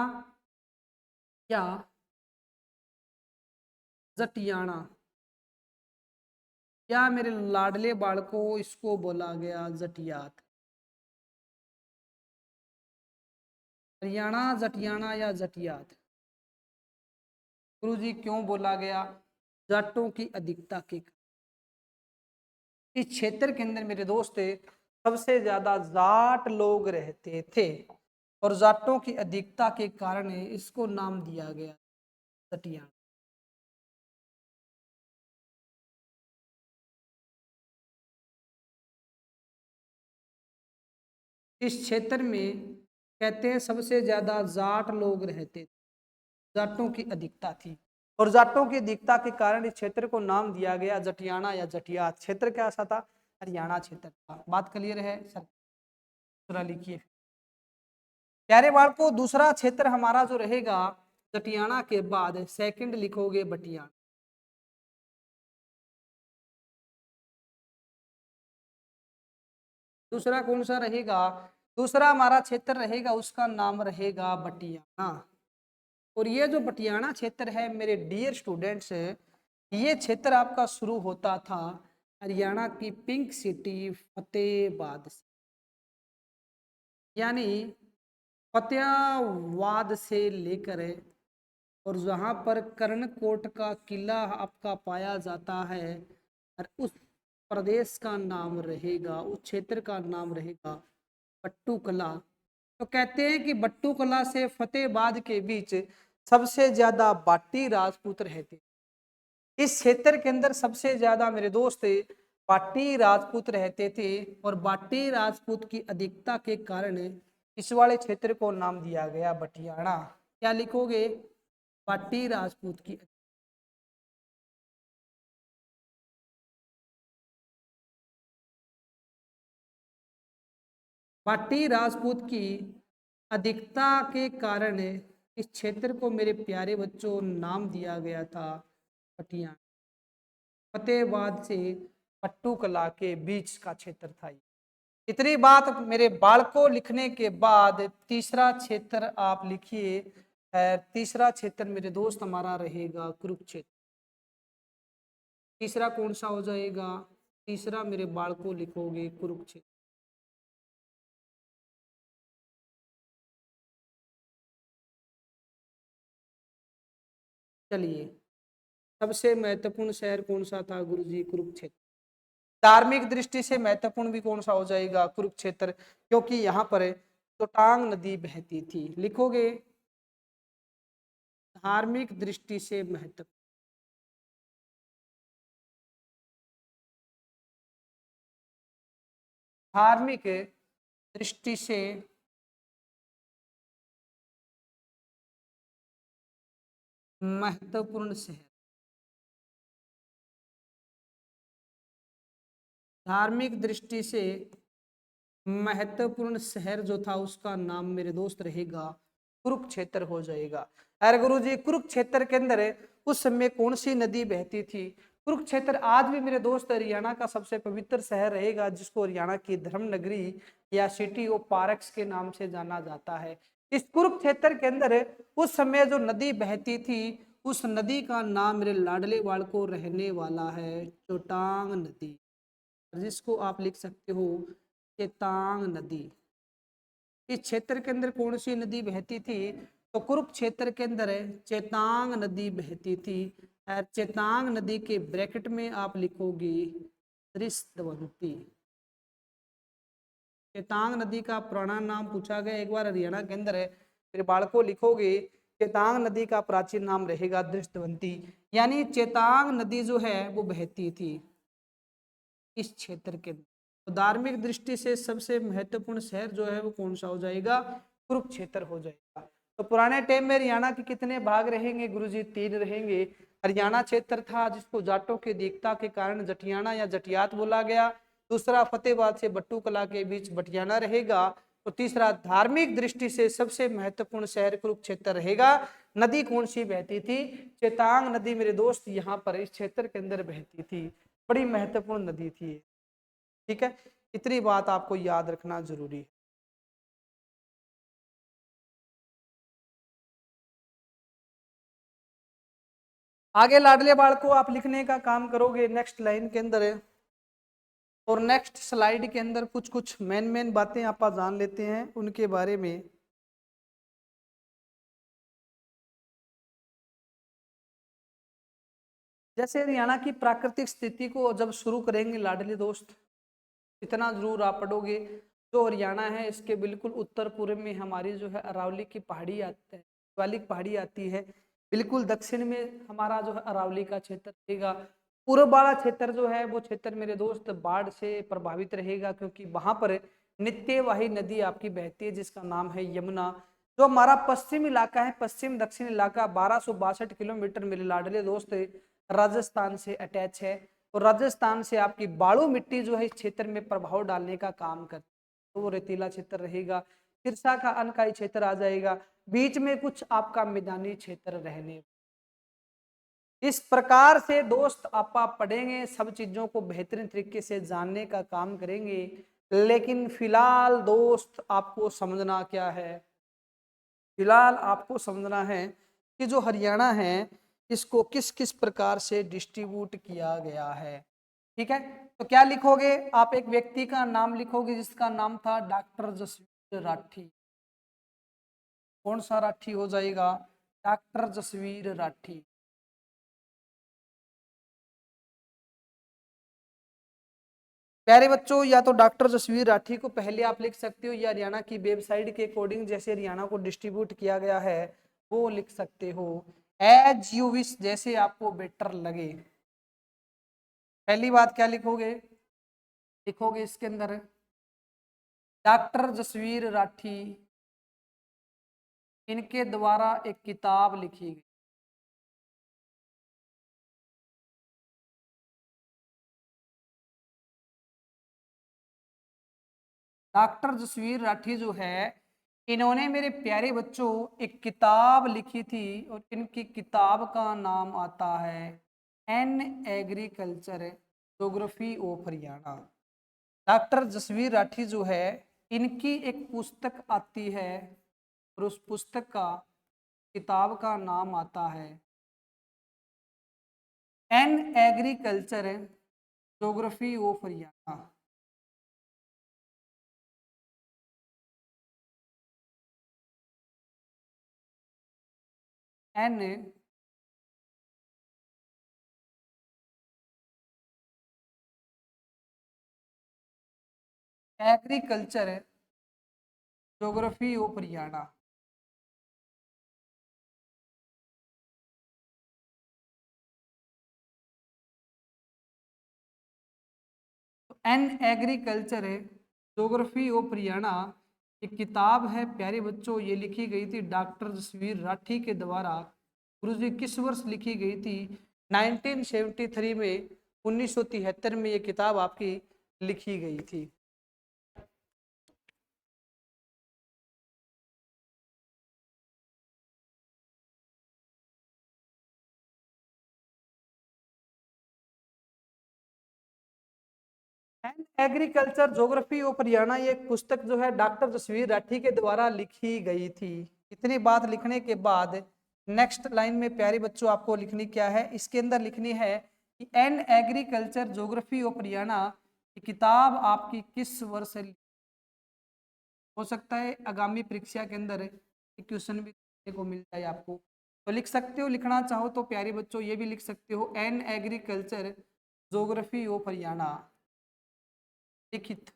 Speaker 1: या जटियाणा, या मेरे लाडले बालकों इसको बोला गया जटियात। हरियाणा, जटियाणा या जटियात? गुरुजी क्यों बोला गया? जाटों की अधिकता के, इस क्षेत्र के अंदर मेरे दोस्त सबसे ज्यादा जाट लोग रहते थे और जाटों की अधिकता के कारण इसको नाम दिया गया जटियाणा। इस क्षेत्र में कहते हैं सबसे ज्यादा जाट लोग रहते थे, जाटों की अधिकता थी और जाटों की अधिकता के कारण इस क्षेत्र को नाम दिया गया जटियाणा या जटियात। क्षेत्र कैसा था? हरियाणा क्षेत्र था। बात क्लियर है सर? दूसरा लिखिए प्यारे बाल को। दूसरा क्षेत्र हमारा जो रहेगा जटियाणा के बाद सेकंड लिखोगे बटियाणा। दूसरा कौन सा रहेगा? दूसरा हमारा क्षेत्र रहेगा उसका नाम रहेगा बटियाणा। और ये जो बटियाणा क्षेत्र है मेरे डियर स्टूडेंट्स, ये क्षेत्र आपका शुरू होता था हरियाणा की पिंक सिटी फतेहाबाद से, यानी फतेहाबाद से लेकर और जहाँ पर कर्णकोट का किला आपका पाया जाता है और उस प्रदेश का नाम रहेगा, उस क्षेत्र का नाम रहेगा बट्टू कला। तो कहते हैं कि बट्टू कला से फतेहाबाद के बीच सबसे ज्यादा बाटी राजपूत रहते। इस क्षेत्र के अंदर सबसे ज्यादा मेरे दोस्त बाटी राजपूत रहते थे और बाटी राजपूत की अधिकता के कारण इस वाले क्षेत्र को नाम दिया गया बटियाणा। क्या लिखोगे? बाटी राजपूत की। बाटी राजपूत की अधिकता के कारण इस क्षेत्र को मेरे प्यारे बच्चों नाम दिया गया था पटियाला। फतेहाबाद से पट्टू कला के बीच का क्षेत्र था। इतनी बात मेरे बालकों लिखने के बाद तीसरा क्षेत्र आप लिखिए। तीसरा क्षेत्र मेरे दोस्त हमारा रहेगा कुरुक्षेत्र। तीसरा कौन सा हो जाएगा? तीसरा मेरे बालकों लिखोगे कुरुक्षेत्र। चलिए, सबसे महत्वपूर्ण शहर कौन सा था गुरुजी? कुरुक्षेत्र। धार्मिक दृष्टि से महत्वपूर्ण भी कौन सा हो जाएगा? कुरुक्षेत्र, क्योंकि यहाँ पर चोटांग नदी बहती थी। लिखोगे धार्मिक दृष्टि से महत्व। धार्मिक दृष्टि से महत्वपूर्ण शहर। धार्मिक दृष्टि से महत्वपूर्ण शहर जो था उसका नाम मेरे दोस्त रहेगा कुरुक्षेत्र हो जाएगा। अरे गुरु जी, कुरुक्षेत्र के अंदर उस समय कौन सी नदी बहती थी? कुरुक्षेत्र आज भी मेरे दोस्त हरियाणा का सबसे पवित्र शहर रहेगा, जिसको हरियाणा की धर्म नगरी या सिटी ऑफ पार्क्स के नाम से जाना जाता है। इस कुरुक्षेत्र के अंदर उस समय जो नदी बहती थी, उस नदी का नाम मेरे लाडले वाल को रहने वाला है चोटांग नदी, जिसको आप लिख सकते हो चेतांग नदी। इस क्षेत्र के अंदर कौन सी नदी बहती थी? तो कुरुक्षेत्र के अंदर चेतांग नदी बहती थी। और चेतांग नदी के ब्रैकेट में आप लिखोगे त्रिस्तवंती। चेतांग नदी का पुराना नाम पूछा गया एक बार हरियाणा के अंदर है, फिर बालको लिखोगे चेतांग नदी का प्राचीन नाम रहेगा दृष्टवंती। यानी चेतांग नदी जो है वो बहती थी इस क्षेत्र के अंदर। तो धार्मिक दृष्टि से सबसे महत्वपूर्ण शहर जो है वो कौन सा हो जाएगा? कुरुक्षेत्र हो जाएगा। तो पुराने टाइम में हरियाणा के कितने भाग रहेंगे गुरुजी? 3 रहेंगे। हरियाणा क्षेत्र था जिसको जाटों की एकता के कारण जटियाणा या जटियात बोला गया। दूसरा फतेहाबाद से बट्टू कला के बीच बटियाना रहेगा। तो तीसरा धार्मिक दृष्टि से सबसे महत्वपूर्ण शहर कुरुक्षेत्र रहेगा। नदी कौन सी बहती थी? चेतांग नदी मेरे दोस्त यहाँ पर इस क्षेत्र के अंदर बहती थी। बड़ी महत्वपूर्ण नदी थी। ठीक है, इतनी बात आपको याद रखना जरूरी है। आगे लाडले बाल को आप लिखने का काम करोगे नेक्स्ट लाइन के अंदर है। और नेक्स्ट स्लाइड के अंदर कुछ कुछ मेन मेन बातें आप जान लेते हैं उनके बारे में। जैसे हरियाणा की प्राकृतिक स्थिति को जब शुरू करेंगे लाडले दोस्त, इतना जरूर आप पढ़ोगे। जो हरियाणा है इसके बिल्कुल उत्तर पूर्व में हमारी जो है अरावली की पहाड़ी आती है, शिवालिक पहाड़ी आती है। बिल्कुल दक्षिण में हमारा जो है अरावली का क्षेत्र रहेगा। पूर्व वाला क्षेत्र जो है वो क्षेत्र मेरे दोस्त बाढ़ से प्रभावित रहेगा, क्योंकि वहां पर नित्यवाही नदी आपकी बहती है जिसका नाम है यमुना। जो हमारा पश्चिम इलाका है, पश्चिम दक्षिण इलाका 1262 किलोमीटर मेरे लाडले दोस्त राजस्थान से अटैच है। और राजस्थान से आपकी बालू मिट्टी जो है इस क्षेत्र में प्रभाव डालने का काम करती है, तो वो रेतीला क्षेत्र रहेगा। सिरसा का अनकाई क्षेत्र आ जाएगा, बीच में कुछ आपका मैदानी क्षेत्र रहने। इस प्रकार से दोस्त आप पढ़ेंगे, सब चीजों को बेहतरीन तरीके से जानने का काम करेंगे। लेकिन फिलहाल दोस्त आपको समझना क्या है, फिलहाल आपको समझना है कि जो हरियाणा है इसको किस किस प्रकार से डिस्ट्रीब्यूट किया गया है। ठीक है, तो क्या लिखोगे आप, एक व्यक्ति का नाम लिखोगे जिसका नाम था डॉक्टर जसवीर राठी। कौन सा राठी हो जाएगा, डॉक्टर जसवीर राठी। प्यारे बच्चों, या तो डॉक्टर जसवीर राठी को पहले आप लिख सकते हो, या हरियाणा की वेबसाइट के अकॉर्डिंग जैसे हरियाणा को डिस्ट्रीब्यूट किया गया है वो लिख सकते हो, एज यू विश, जैसे आपको बेटर लगे। पहली बात क्या लिखोगे, लिखोगे इसके अंदर डॉक्टर जसवीर राठी, इनके द्वारा एक किताब लिखी गई। डॉक्टर जसवीर राठी जो है, इन्होंने मेरे प्यारे बच्चों एक किताब लिखी थी, और इनकी किताब का नाम आता है an agriculture geography of Haryana. Doctor Jasvir Rathi जो है, इनकी एक पुस्तक आती है, और उस पुस्तक का, किताब का नाम आता है an agriculture geography of Haryana. N agriculture geography of Haryana. N agriculture geography of Haryana एक किताब है प्यारे बच्चों, ये लिखी गई थी डॉक्टर जसवीर राठी के द्वारा। गुरुजी किस वर्ष लिखी गई थी, 1973 में, 1973 में ये किताब आपकी लिखी गई थी। And agriculture geography of Haryana ये एक पुस्तक जो है डॉक्टर जसवीर राठी के द्वारा लिखी गई थी। इतनी बात लिखने के बाद नेक्स्ट लाइन में प्यारे बच्चों आपको लिखनी क्या है, इसके अंदर लिखनी है कि N agriculture geography of Haryana की किताब आपकी किस वर्ष, हो सकता है आगामी परीक्षा के अंदर क्वेश्चन भी देखने को मिल जाए आपको, तो लिख सकते हो। लिखना चाहो तो प्यारे बच्चों ये भी लिख सकते हो, N agriculture geography of Haryana लिखित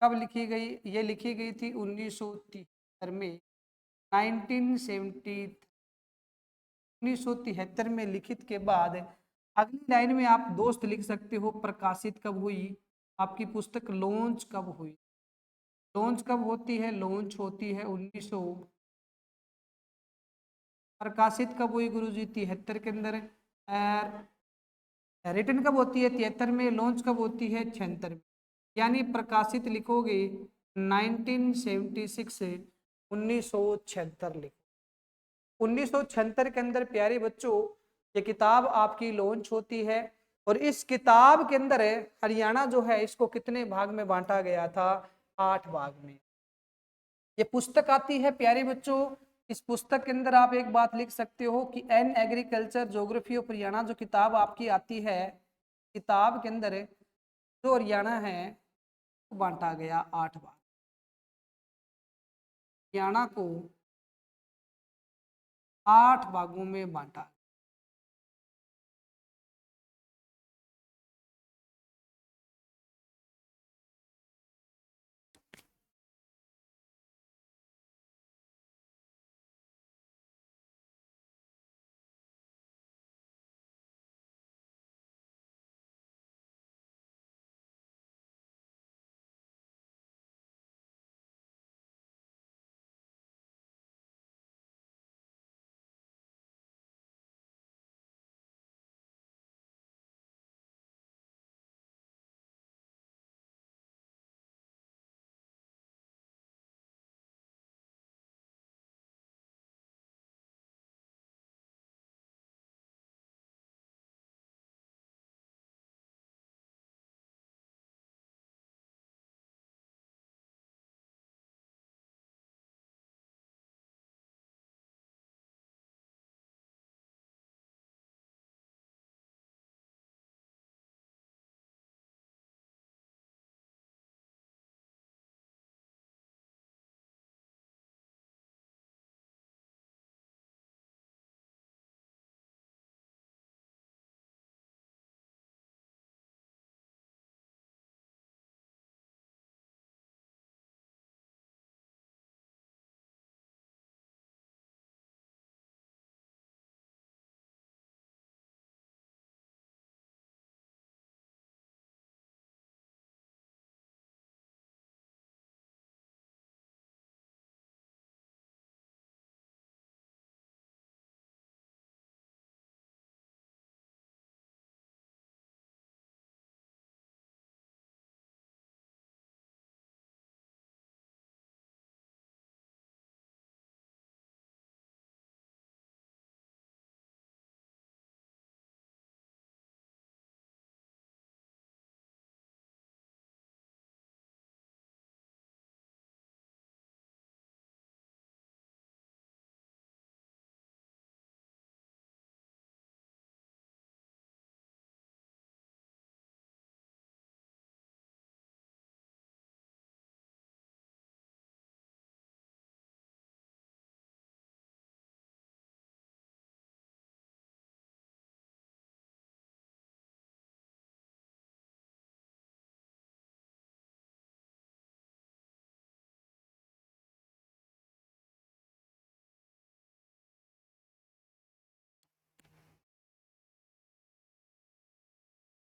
Speaker 1: कब लिखी गई, ये लिखी गई थी 1973 में, 1973 में लिखित के बाद अगली लाइन में आप दोस्त लिख सकते हो प्रकाशित कब हुई, आपकी पुस्तक लॉन्च कब हुई। लॉन्च कब होती है, लॉन्च होती है 1900, प्रकाशित कब हुई गुरुजी 73 के अंदर, रिटर्न कब होती है 73 में, लॉन्च कब होती है 76 में। यानी प्रकाशित लिखोगे 1976, 1976 लिखो। 1976 के अंदर प्यारे बच्चों ये किताब आपकी लॉन्च होती है, और इस किताब के अंदर हरियाणा जो है इसको कितने भाग में बांटा गया था, 8 भाग में। ये पुस्तक आती है प्यारे बच्चों, इस पुस्तक के अंदर आप एक बात लिख सकते हो कि N agriculture geography of Haryana जो किताब आपकी आती है, किताब के अंदर जो हरियाणा है वो बांटा गया 8 भाग। हरियाणा को 8 भागों में बांटा।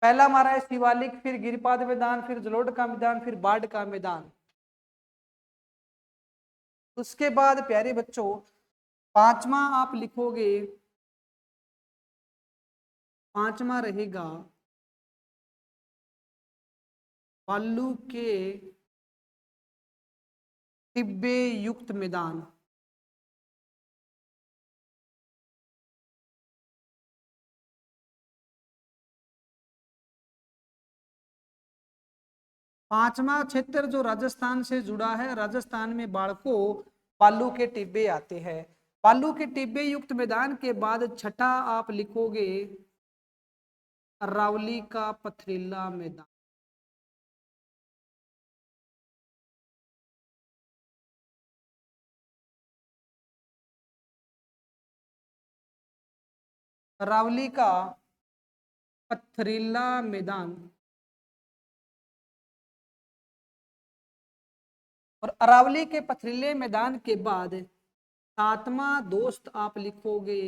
Speaker 1: पहला हमारा है शिवालिक, फिर गिरिपाद मैदान, फिर जलोढ़ का मैदान, फिर बाढ़ का मैदान। उसके बाद प्यारे बच्चों पांचवा आप लिखोगे, पांचवा रहेगा बालू के टिब्बे युक्त मैदान। पांचवा क्षेत्र जो राजस्थान से जुड़ा है, राजस्थान में बाढ़को बालू के टिब्बे आते हैं। बालू के टिब्बे युक्त मैदान के बाद छठा आप लिखोगे अरावली का पथरीला मैदान। अरावली का पथरीला मैदान। और अरावली के पथरीले मैदान के बाद सातवां दोस्त आप लिखोगे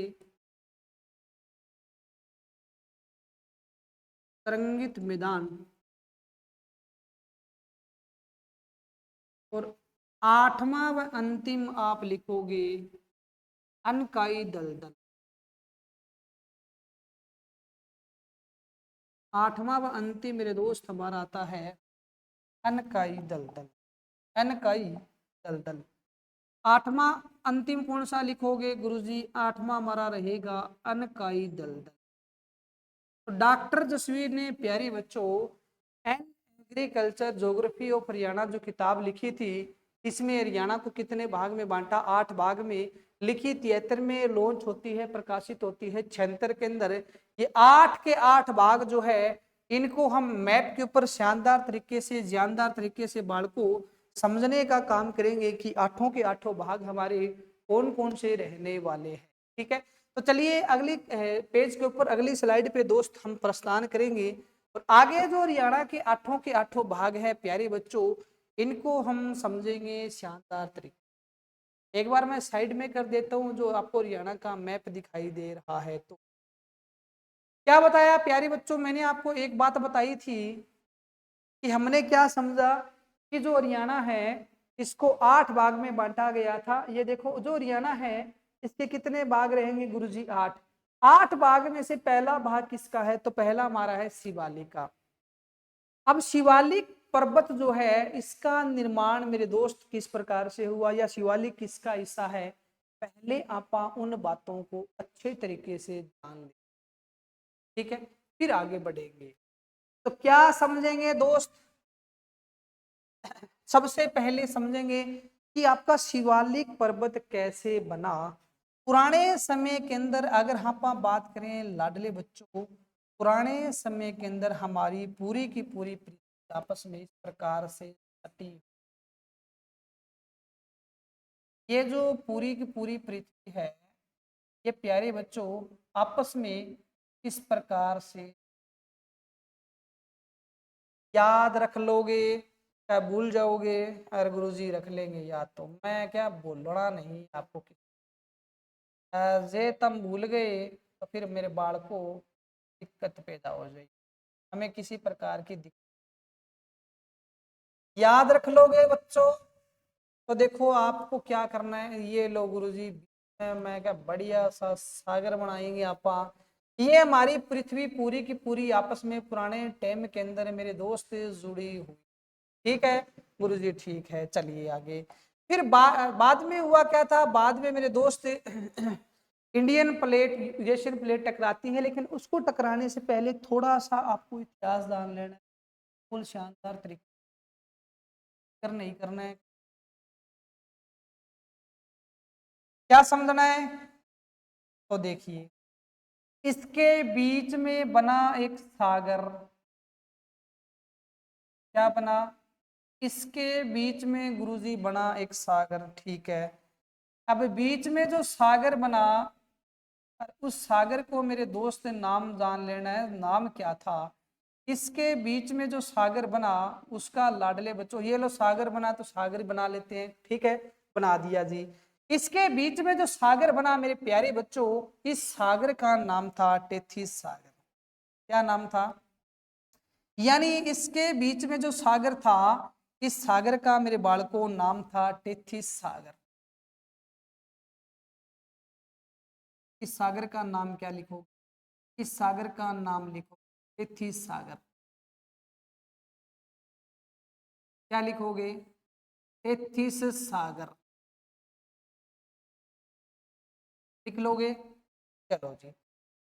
Speaker 1: तरंगित मैदान। और आठवां व अंतिम आप लिखोगे अनकाई दलदल। आठवां व अंतिम मेरे दोस्त हमारा आता है अनकाई दलदल। अनकाई दलदल। आठवां अंतिम कौन सा लिखोगे गुरुजी? आठवां हमारा रहेगा अनकाई दलदल। तो डॉक्टर जसवीर ने प्यारे बच्चों N agriculture geography of Haryana जो किताब लिखी थी, इसमें हरियाणा को कितने भाग में बांटा? 8 भाग में लिखी। 73 में लॉन्च होती है, प्रकाशित होती है 76 के अंदर। ये 8 के 8 भाग जो है इनको हम मैप के ऊपर शानदार तरीके से, जानदार तरीके से बालको समझने का काम करेंगे कि आठों के आठों भाग हमारे कौन कौन से रहने वाले हैं। ठीक है, तो चलिए अगली पेज के ऊपर अगली स्लाइड पे दोस्त हम प्रस्थान करेंगे। और आगे जो हरियाणा के आठों भाग है प्यारे बच्चों, इनको हम समझेंगे शानदार तरीके। एक बार मैं साइड में कर देता हूं जो आपको हरियाणा का मैप दिखाई दे रहा है। तो क्या बताया प्यारे बच्चों, मैंने आपको एक बात बताई थी कि हमने क्या समझा कि जो हरियाणा है इसको 8 भाग में बांटा गया था। ये देखो जो हरियाणा है इसके कितने भाग रहेंगे गुरुजी? 8। 8 भाग में से पहला भाग किसका है? तो पहला हमारा है शिवालिक का। अब शिवालिक पर्वत जो है इसका निर्माण मेरे दोस्त किस प्रकार से हुआ या शिवालिक किसका हिस्सा है, पहले आप उन बातों को अच्छे तरीके से जान लें। ठीक है, फिर आगे बढ़ेंगे। तो क्या समझेंगे दोस्त? सबसे पहले समझेंगे कि आपका शिवालिक पर्वत कैसे बना। पुराने समय के अंदर अगर हम बात करें लाडले बच्चों, पुराने समय के अंदर हमारी पूरी की पूरी पृथ्वी आपस में इस प्रकार से सटी। ये जो पूरी की पूरी पृथ्वी है ये प्यारे बच्चों आपस में इस प्रकार से, याद रख लोगे क्या भूल जाओगे? अरे गुरुजी रख लेंगे याद, तो मैं क्या बोलना नहीं आपको कि जे तुम भूल गए तो फिर मेरे बाल को दिक्कत पैदा हो जाएगी, हमें किसी प्रकार की दिक्कत। याद रख लोगे बच्चों तो देखो आपको क्या करना है। ये लो गुरुजी, मैं क्या बढ़िया सा सागर बनाएंगे आपा। ये हमारी पृथ्वी पूरी की पूरी आपस में पुराने टाइम के अंदर मेरे दोस्त जुड़ी हुई। ठीक है गुरुजी, ठीक है, चलिए आगे। फिर बाद में हुआ क्या था? बाद में मेरे दोस्त इंडियन प्लेट, यूरेशियन प्लेट टकराती है, लेकिन उसको टकराने से पहले थोड़ा सा आपको इतिहास जान लेना है। फुल शानदार तरीके कर नहीं करना है। क्या समझना है? तो देखिए इसके बीच में बना एक सागर। क्या बना? इसके बीच में गुरुजी बना एक सागर। ठीक है, अब बीच में जो सागर बना उस सागर को मेरे दोस्त ने नाम जान लेना है, नाम क्या था। इसके बीच में जो सागर बना उसका लाडले बच्चों, ये लो सागर बना तो सागर बना लेते हैं। ठीक है, बना दिया जी। इसके बीच में जो सागर बना मेरे प्यारे बच्चों, इस सागर का नाम था टेथिस सागर। क्या नाम था? यानी इसके बीच में जो सागर था, इस सागर का मेरे बालकों नाम था टेथिस सागर। इस सागर का नाम क्या लिखो, इस सागर का नाम लिखो टेथिस सागर। क्या लिखोगे, टेथिस सागर लिख लोगे। चलो जी,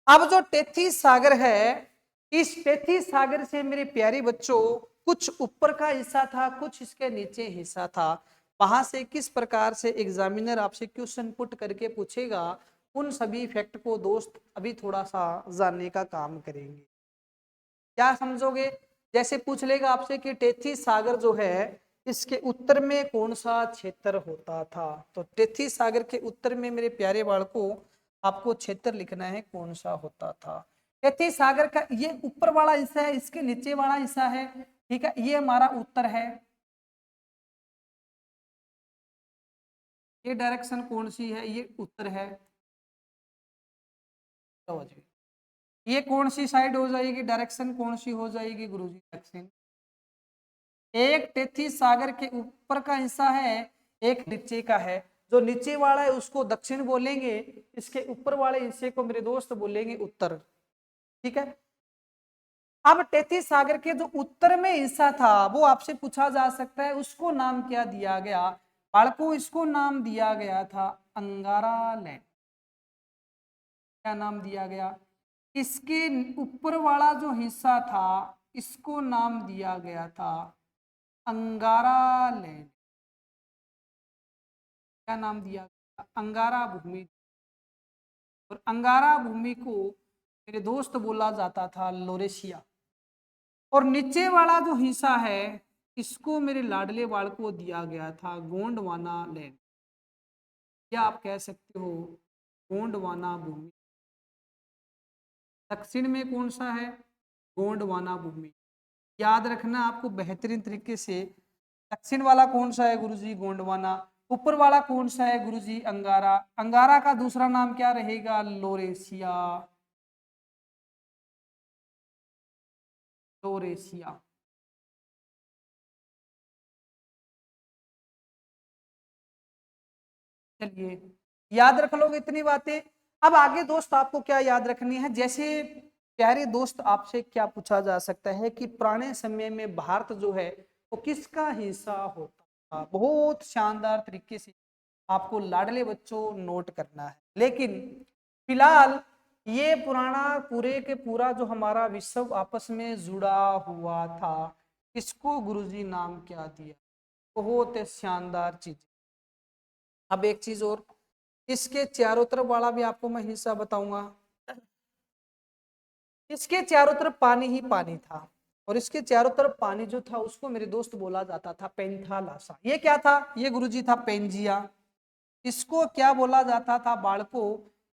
Speaker 1: अब जो टेथिस सागर है, इस टेथिस सागर से मेरे प्यारे बच्चों कुछ ऊपर का हिस्सा था, कुछ इसके नीचे हिस्सा था। वहां से किस प्रकार से एग्जामिनर आपसे क्वेश्चन पुट करके पूछेगा, उन सभी फैक्ट को दोस्त अभी थोड़ा सा जानने का काम करेंगे। क्या समझोगे, जैसे पूछ लेगा आपसे कि टेथिस सागर जो है इसके उत्तर में कौन सा क्षेत्र होता था, तो टेथिस सागर के उत्तर में मेरे प्यारे बालकों आपको क्षेत्र लिखना है कौन सा होता था। टेथिस सागर का ये ऊपर वाला हिस्सा है, इसके नीचे वाला हिस्सा है, ठीक है, ये हमारा उत्तर है। ये डायरेक्शन कौन सी है, ये उत्तर है। तो जी, ये कौन सी साइड हो जाएगी, डायरेक्शन कौन सी हो जाएगी गुरुजी, दक्षिण। एक टेथिस सागर के ऊपर का हिस्सा है, एक नीचे का है। जो नीचे वाला है उसको दक्षिण बोलेंगे, इसके ऊपर वाले हिस्से को मेरे दोस्त बोलेंगे उत्तर, ठीक है। अब टेथिस सागर के जो उत्तर में हिस्सा था वो आपसे पूछा जा सकता है, उसको नाम क्या दिया गया बालकों, इसको नाम दिया गया था अंगारा लैंड। क्या नाम दिया गया, इसके ऊपर वाला जो हिस्सा था इसको नाम दिया गया था अंगारा लैंड। क्या नाम दिया गया, अंगारा भूमि। और अंगारा भूमि को मेरे दोस्त बोला जाता था लोरेशिया। और नीचे वाला जो हिस्सा है इसको मेरे लाडले बाल को दिया गया था गोंडवाना लैंड, या आप कह सकते हो गोंडवाना भूमि। दक्षिण में कौन सा है, गोंडवाना भूमि। याद रखना आपको बेहतरीन तरीके से, दक्षिण वाला कौन सा है गुरुजी, गोंडवाना। ऊपर वाला कौन सा है गुरुजी, अंगारा। अंगारा का दूसरा नाम क्या रहेगा, लोरेशिया। लोरेशिया। चलिए, याद रख लोगे इतनी बातें। अब आगे दोस्त आपको क्या याद रखनी है, जैसे प्यारे दोस्त आपसे क्या पूछा जा सकता है कि पुराने समय में भारत जो है वो किसका हिस्सा होता था। बहुत शानदार तरीके से आपको लाडले बच्चों नोट करना है। लेकिन फिलहाल ये पुराना पूरे के पूरा जो हमारा विश्व आपस में जुड़ा हुआ था, इसको गुरुजी नाम क्या दिया। बहुत शानदार चीज। अब एक चीज और, इसके चारों तरफ वाला भी आपको मैं हिस्सा बताऊंगा। इसके चारों तरफ पानी ही पानी था, और इसके चारों तरफ पानी जो था उसको मेरे दोस्त बोला जाता था पेंथालासा। ये क्या था, ये गुरुजी था पेंजिया। इसको क्या बोला जाता था बालको,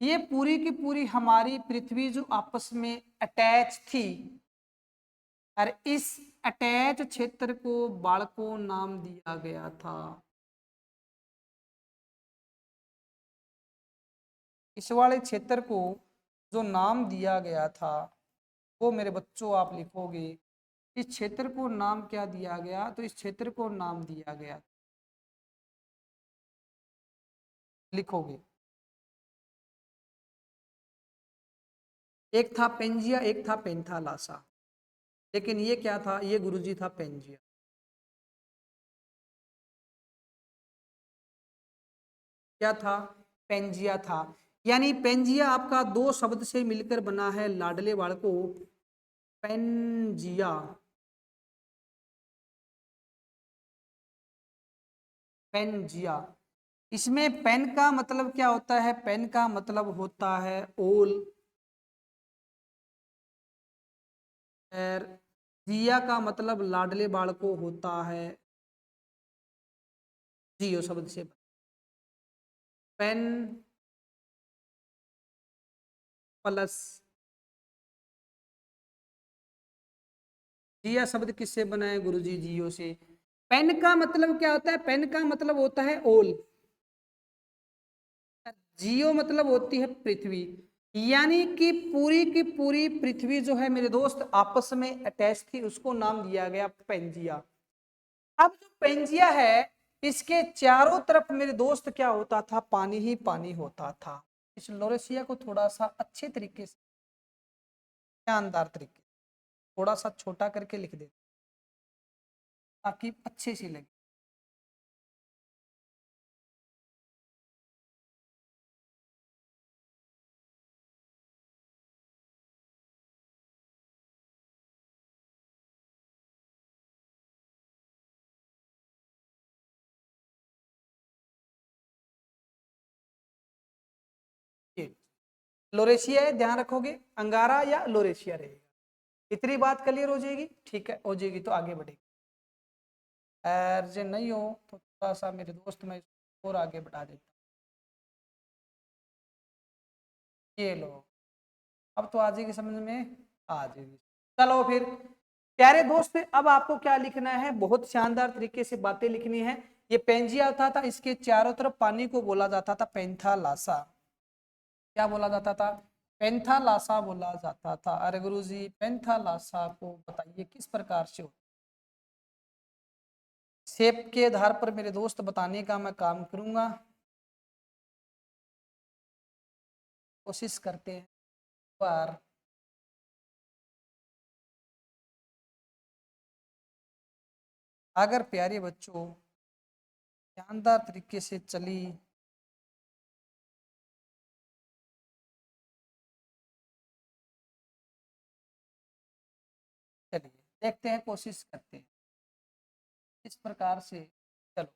Speaker 1: ये पूरी की पूरी हमारी पृथ्वी जो आपस में अटैच थी, और इस अटैच क्षेत्र को बालको नाम दिया गया था। इस वाले क्षेत्र को जो नाम दिया गया था वो मेरे बच्चों आप लिखोगे, इस क्षेत्र को नाम क्या दिया गया, तो इस क्षेत्र को नाम दिया गया, लिखोगे। एक था पेंजिया, एक था पेंथालासा, लेकिन ये क्या था, ये गुरुजी था पेंजिया। क्या था, पेंजिया था। यानी पेंजिया आपका दो शब्द से मिलकर बना है लाडले बालको, पेंजिया। पेंजिया, इसमें पेन का मतलब क्या होता है, पेन का मतलब होता है ओल, और जिया का मतलब लाडले बालको होता है जियो शब्द से। पेन प्लस जिया शब्द किससे बना है गुरुजी, जियो से। पेन का मतलब क्या होता है, पेन का मतलब होता है ओल, जियो मतलब होती है पृथ्वी। यानी कि पूरी की पूरी पृथ्वी जो है मेरे दोस्त आपस में अटैच थी, उसको नाम दिया गया पेंजिया। अब जो पेंजिया है, इसके चारों तरफ मेरे दोस्त क्या होता था, पानी ही पानी होता था। इस लोरेशिया को थोड़ा सा अच्छे तरीके से, शानदार तरीके, थोड़ा सा छोटा करके लिख देते ताकि अच्छे से लगे। ये लोरेशिया है, ध्यान रखोगे, अंगारा या लोरेशिया रहेगा। इतनी बात क्लियर हो जाएगी, ठीक है, हो जाएगी तो आगे बढ़ेगी। अर्जेंट नहीं हो तो थोड़ा सा मेरे दोस्त मैं इसको और आगे बढ़ा देता हूँ। ये लो, अब तो आ जाएगी समझ में, आ जाएगी। चलो फिर प्यारे दोस्त, अब आपको क्या लिखना है, बहुत शानदार तरीके से बातें लिखनी है। ये पेंजिया होता था, इसके चारों तरफ पानी को बोला जाता था पेंथालासा। क्या बोला जाता था, पेंथालासा बोला जाता था। अरे गुरु जी, पेंथालासा को बताइए किस प्रकार से हो। शेप के आधार पर मेरे दोस्त बताने का मैं काम करूंगा, कोशिश करते हैं पर। अगर प्यारे बच्चों शानदार तरीके से चली, चलिए देखते हैं, कोशिश करते हैं इस प्रकार से। चलो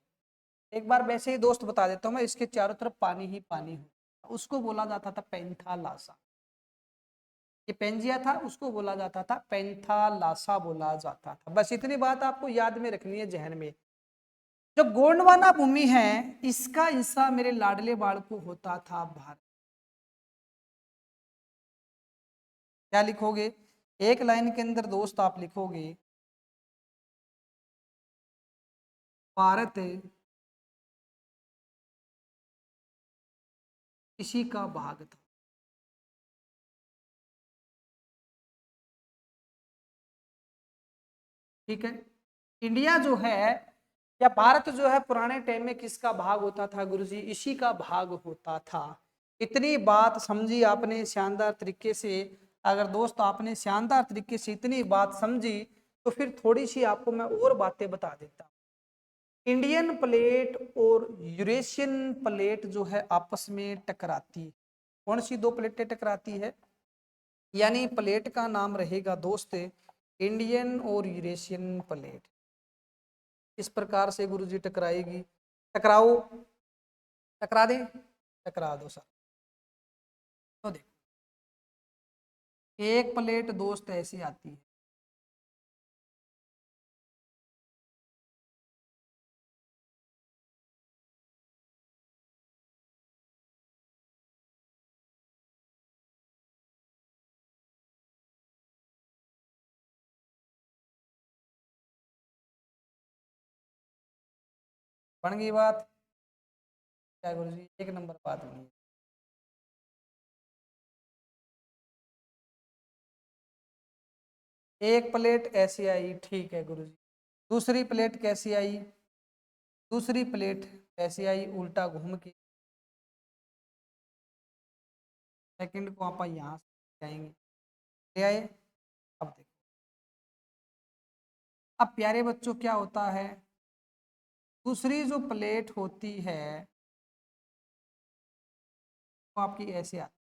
Speaker 1: एक बार वैसे ही दोस्त बता देता हूँ मैं, इसके चारों तरफ पानी ही पानी हो, उसको बोला जाता था पेंथालासा। ये पेंजिया था, उसको बोला जाता था पेंथालासा बोला जाता था। बस इतनी बात आपको याद में रखनी है, जहन में। जो गोंडवाना भूमि है, इसका हिस्सा मेरे लाडले बाल को होता था भारत। क्या लिखोगे, एक लाइन के अंदर दोस्त आप लिखोगे भारत इसी का भाग था। ठीक है, इंडिया जो है या भारत जो है पुराने टाइम में किसका भाग होता था गुरुजी, इसी का भाग होता था। इतनी बात समझी आपने शानदार तरीके से। अगर दोस्त आपने शानदार तरीके से इतनी बात समझी, तो फिर थोड़ी सी आपको मैं और बातें बता देता हूँ। इंडियन प्लेट और यूरेशियन प्लेट जो है आपस में टकराती, कौन सी दो प्लेटें टकराती है, यानी प्लेट का नाम रहेगा दोस्त इंडियन और यूरेशियन प्लेट। इस प्रकार से गुरुजी टकराएगी, टकराओ, टकरा दे, टकरा दो सर। तो देखो, एक प्लेट दोस्त ऐसी आती है, बन गई बात। क्या गुरुजी, एक नंबर बात बनी। एक प्लेट ऐसी आई, ठीक है गुरुजी। दूसरी प्लेट कैसी आई, दूसरी प्लेट ऐसी आई उल्टा घूम के, सेकंड को आप यहाँ से जाएंगे, ले आए। अब देखो, अब प्यारे बच्चों क्या होता है, दूसरी जो प्लेट होती है वो आपकी ऐसे आती है।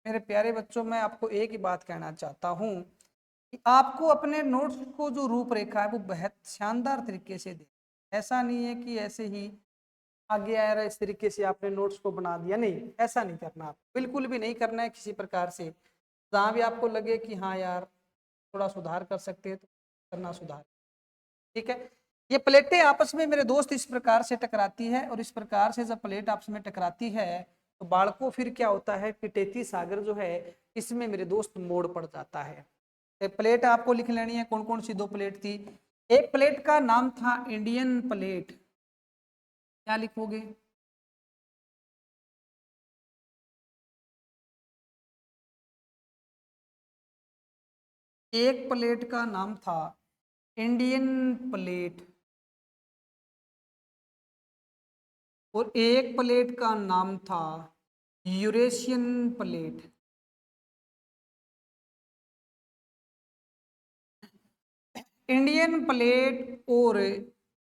Speaker 1: मेरे प्यारे बच्चों, मैं आपको एक ही बात कहना चाहता हूँ कि आपको अपने नोट्स को जो रूपरेखा है वो बेहद शानदार तरीके से दे। ऐसा नहीं है कि ऐसे ही आगे आ रहा है इस तरीके से आपने नोट्स को बना दिया, नहीं ऐसा नहीं करना, आप बिल्कुल भी नहीं करना है किसी प्रकार से। जहाँ भी आपको लगे कि हाँ यार थोड़ा सुधार कर सकते हैं तो करना सुधार, ठीक है। ये प्लेटें आपस में मेरे दोस्त इस प्रकार से टकराती है, और इस प्रकार से जब प्लेट आपस में टकराती है तो बालकों फिर क्या होता है कि टेथी सागर जो है इसमें मेरे दोस्त मोड़ पड़ जाता है। प्लेट आपको लिख लेनी है, कौन कौन सी दो प्लेट थी। एक प्लेट का नाम था इंडियन प्लेट, क्या लिखोगे? एक प्लेट का नाम था इंडियन प्लेट, और एक प्लेट का नाम था यूरेशियन प्लेट। इंडियन प्लेट और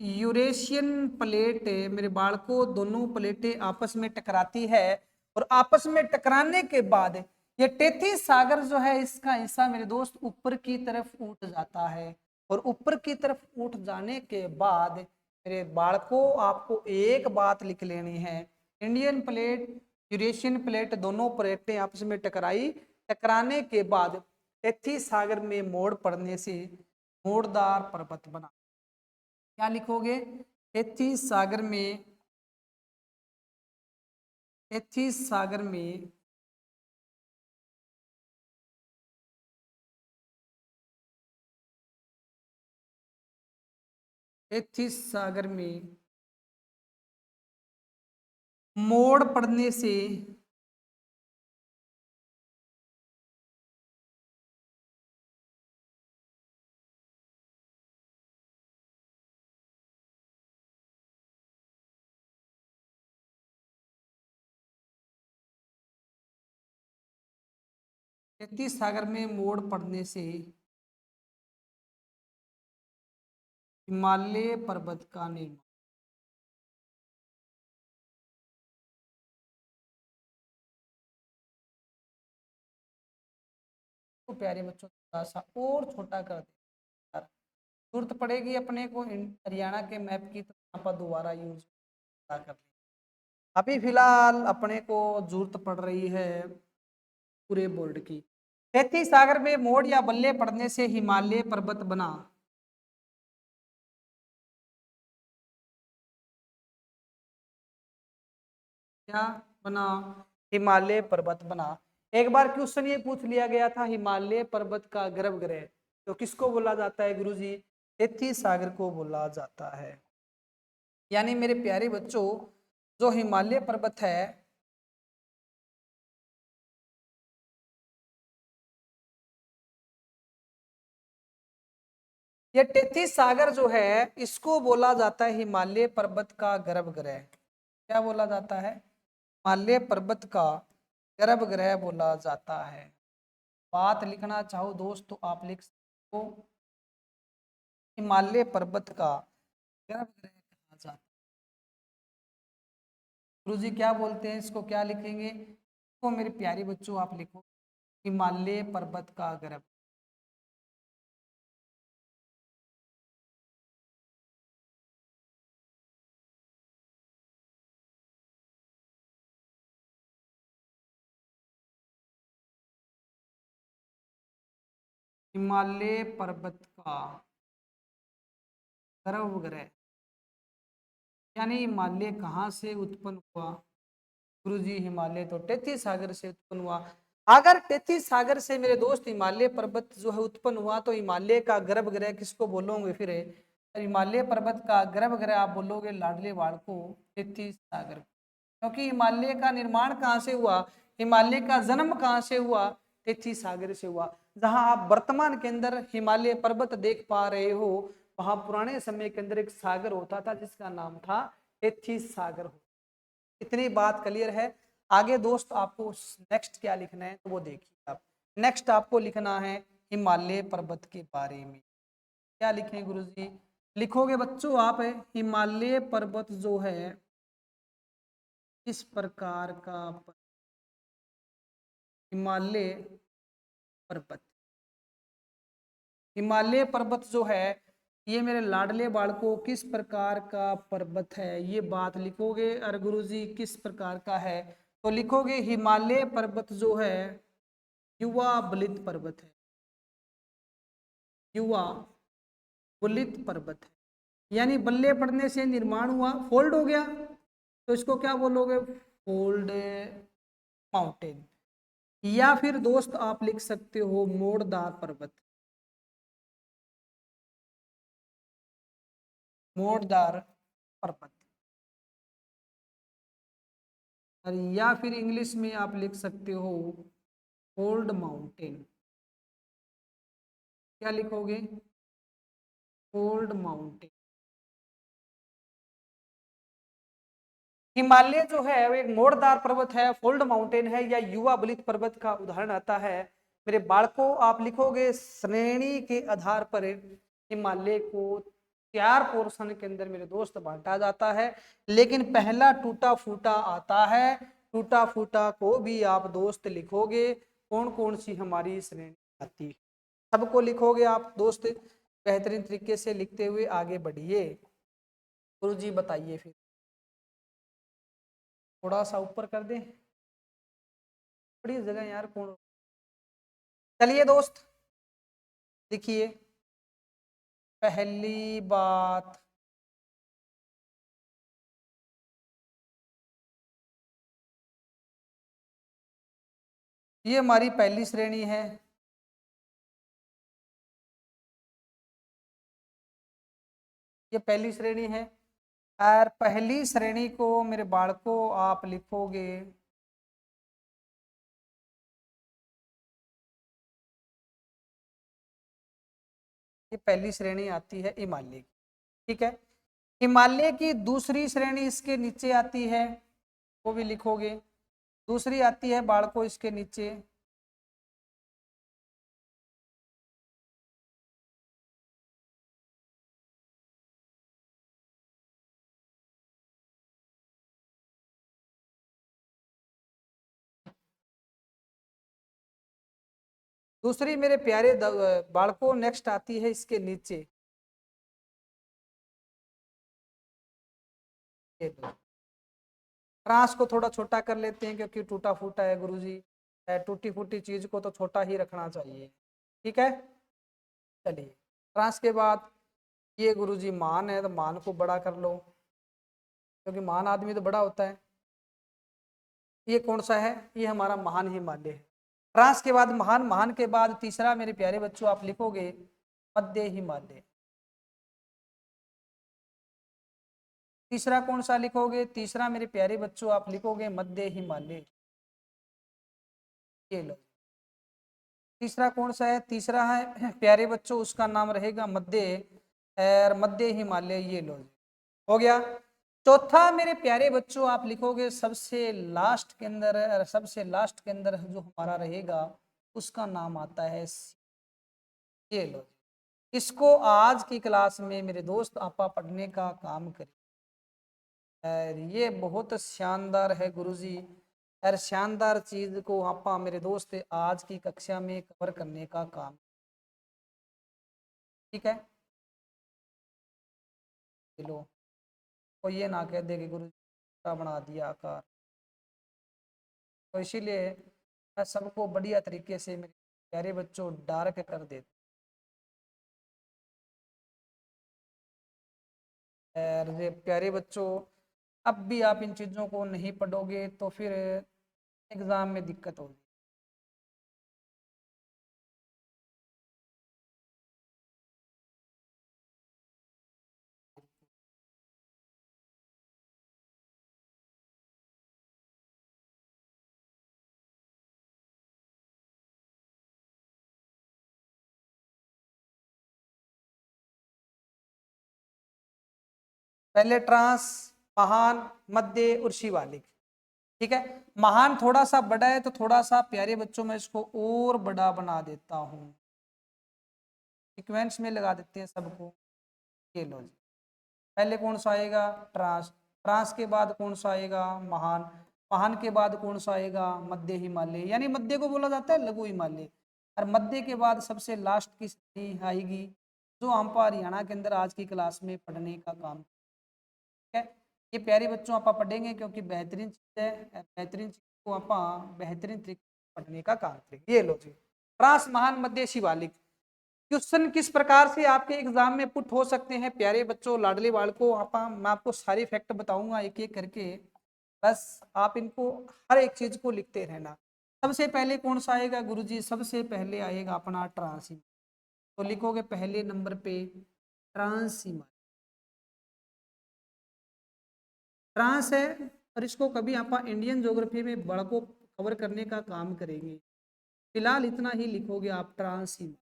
Speaker 1: यूरेशियन प्लेट मेरे बालकों दोनों प्लेटें आपस में टकराती है, और आपस में टकराने के बाद ये टेथीस सागर जो है इसका हिस्सा मेरे दोस्त ऊपर की तरफ उठ जाता है, और ऊपर की तरफ उठ जाने के बाद मेरे बालकों आपको एक बात लिख लेनी है। इंडियन प्लेट यूरेशियन प्लेट दोनों प्लेटें आपस में टकराई, टकराने के बाद टेथीस सागर में मोड़ पड़ने से मोड़दार पर्वत बना। क्या लिखोगे? एथीस सागर में, एथीस सागर में एथीस सागर में मोड़ पड़ने से एथीस सागर में मोड़ पड़ने से हिमालय पर्वत का निर्माण। तो प्यारे बच्चों थोड़ा सा और छोटा कर दे, जरूरत पड़ेगी अपने को हरियाणा के मैप की तो यहाँ पर दोबारा यूज कर लें। अभी फिलहाल अपने को जरूरत पड़ रही है पूरे बोर्ड की। तैतीस सागर में मोड़ या बल्ले पड़ने से हिमालय पर्वत बना। क्या बना? हिमालय पर्वत बना। एक बार क्वेश्चन ये पूछ लिया गया था हिमालय पर्वत का गर्भगृह तो किसको बोला जाता है गुरुजी? तैतीस सागर को बोला जाता है। यानी मेरे प्यारे बच्चों जो हिमालय पर्वत है ये तैतीस सागर जो है इसको बोला जाता है हिमालय पर्वत का गर्भगृह। क्या बोला जाता है? हिमालय पर्वत का गर्भगृह बोला जाता है। बात लिखना चाहो दोस्त तो आप लिख सकते हो, हिमालय पर्वत का गर्भगृह कहा जाता है। गुरु जी क्या बोलते हैं इसको, क्या लिखेंगे? तो मेरे प्यारे बच्चों आप लिखो हिमालय पर्वत का गर्भ। हिमालय पर्वत का गर्भगृह यानी हिमालय कहाँ से उत्पन्न हुआ? गुरु जी हिमालय तो तैतीस सागर से उत्पन्न हुआ। अगर तैतीस सागर से मेरे दोस्त हिमालय पर्वत जो है उत्पन्न हुआ तो हिमालय का गर्भगृह किसको बोलोगे फिर? हिमालय पर्वत का गर्भगृह आप बोलोगे लाडले वाड़ को, तैतीस सागर। क्योंकि हिमालय का निर्माण कहाँ से हुआ, हिमालय का जन्म कहाँ से हुआ? तैतीस सागर से हुआ। जहां आप वर्तमान के अंदर हिमालय पर्वत देख पा रहे हो वहां पुराने समय के अंदर एक सागर होता था जिसका नाम था तैतीस सागर। इतनी बात क्लियर है। आगे दोस्त आपको नेक्स्ट क्या लिखना है तो वो देखिए आप। नेक्स्ट आपको लिखना है हिमालय पर्वत के बारे में। क्या लिखें गुरुजी? लिखोगे बच्चों आप हिमालय पर्वत जो है इस प्रकार का हिमालय पर्वत, हिमालय पर्वत जो है ये मेरे लाडले बालकों किस प्रकार का पर्वत है, ये बात लिखोगे। अरे गुरुजी किस प्रकार का है, तो लिखोगे हिमालय पर्वत जो है युवा बलित पर्वत है, युवा बुलित पर्वत है। यानी बल्ले पड़ने से निर्माण हुआ, फोल्ड हो गया, तो इसको क्या बोलोगे, फोल्ड माउंटेन। या फिर दोस्त आप लिख सकते हो मोड़दार पर्वत, मोड़दार पर्वत। और या फिर इंग्लिश में आप लिख सकते हो फोल्ड माउंटेन। क्या लिखोगे, फोल्ड माउंटेन। हिमालय जो है वो एक मोड़दार पर्वत है, फोल्ड माउंटेन है, या युवा बलित पर्वत का उदाहरण आता है। मेरे बालकों आप लिखोगे श्रेणी के आधार पर हिमालय को 4 पोर्शन के अंदर मेरे दोस्त बांटा जाता है, लेकिन पहला टूटा फूटा आता है। टूटा फूटा को भी आप दोस्त लिखोगे, कौन कौन सी हमारी श्रेणी आती है, सबको लिखोगे आप दोस्त। बेहतरीन तरीके से लिखते हुए आगे बढ़िए। गुरु जी बताइए फिर, थोड़ा सा ऊपर कर दें, बड़ी जगह यार कौन। चलिए दोस्त देखिए, पहली बात, ये हमारी पहली श्रेणी है। ये पहली श्रेणी है, और पहली श्रेणी को मेरे बालकों आप लिखोगे ये पहली श्रेणी आती है हिमालय की, ठीक है। हिमालय की दूसरी श्रेणी इसके नीचे आती है, वो भी लिखोगे। दूसरी आती है बालकों इसके नीचे, दूसरी मेरे प्यारे बालकों नेक्स्ट आती है इसके नीचे, ट्रांस को थोड़ा छोटा कर लेते हैं क्योंकि टूटा फूटा है गुरुजी, टूटी फूटी चीज को तो छोटा ही रखना चाहिए, ठीक है। चलिए, ट्रांस के बाद ये गुरुजी मान है, तो मान को बड़ा कर लो क्योंकि महान आदमी तो बड़ा होता है। ये कौन सा है, ये हमारा महान हिमालय है। ट्रांस के बाद महान, महान के बाद तीसरा मेरे प्यारे बच्चों आप लिखोगे मध्य हिमालय। तीसरा कौन सा लिखोगे, तीसरा मेरे प्यारे बच्चों आप लिखोगे मध्य हिमालय। ये लो, तीसरा कौन सा है, तीसरा है प्यारे बच्चों उसका नाम रहेगा मध्य, और मध्य हिमालय, ये लो हो गया। चौथा मेरे प्यारे बच्चों आप लिखोगे सबसे लास्ट के अंदर, सबसे लास्ट के अंदर जो हमारा रहेगा उसका नाम आता है ये लो। इसको आज की क्लास में मेरे दोस्त आपा पढ़ने का काम करें, और ये बहुत शानदार है गुरुजी, और शानदार चीज को आपा मेरे दोस्त आज की कक्षा में कवर करने का काम, ठीक है। चलो, कोई ये ना कह दे कि गुरु जी बना दिया आकार, तो इसीलिए मैं सबको बढ़िया तरीके से मेरे प्यारे बच्चों डार्क कर देता, और ये प्यारे बच्चों अब भी आप इन चीज़ों को नहीं पढ़ोगे तो फिर एग्ज़ाम में दिक्कत होगी। पहले ट्रांस, महान, मध्य और शिवालिक, ठीक है। महान थोड़ा सा बड़ा है तो थोड़ा सा प्यारे बच्चों में इसको और बड़ा बना देता हूँ, सीक्वेंस में लगा देते हैं सबको। ये लो जी, पहले कौन सा आएगा, ट्रांस, ट्रांस के बाद कौन सा आएगा, महान, महान के बाद कौन सा आएगा, मध्य हिमालय, यानी मध्य को बोला जाता है लघु हिमालय, और मध्य के बाद सबसे लास्ट की श्रेणी आएगी जो हम हरियाणा के अंदर आज की क्लास में पढ़ने का काम, ठीक है। ये प्यारे बच्चों आप पढ़ेंगे क्योंकि बेहतरीन चीज़ है, बेहतरीन चीज़ को आप बेहतरीन तरीके से पढ़ने का काम करेंगे। ये लो जी, ट्रांस महान मध्य शिवालिक। क्वेश्चन किस प्रकार से आपके एग्जाम में पुट हो सकते हैं प्यारे बच्चों, लाडले बालकों, मैं आपको सारी फैक्ट बताऊंगा एक एक करके, बस आप इनको हर एक चीज को लिखते रहना। सबसे पहले कौन सा आएगा गुरुजी? सबसे पहले आएगा अपना ट्रांस। तो लिखोगे पहले नंबर पे ट्रांस हिमालय। ट्रांस है और इसको कभी आप इंडियन ज्योग्राफी में बड़ा को कवर करने का काम करेंगे। फिलहाल इतना ही लिखोगे आप, ट्रांस हिमालय।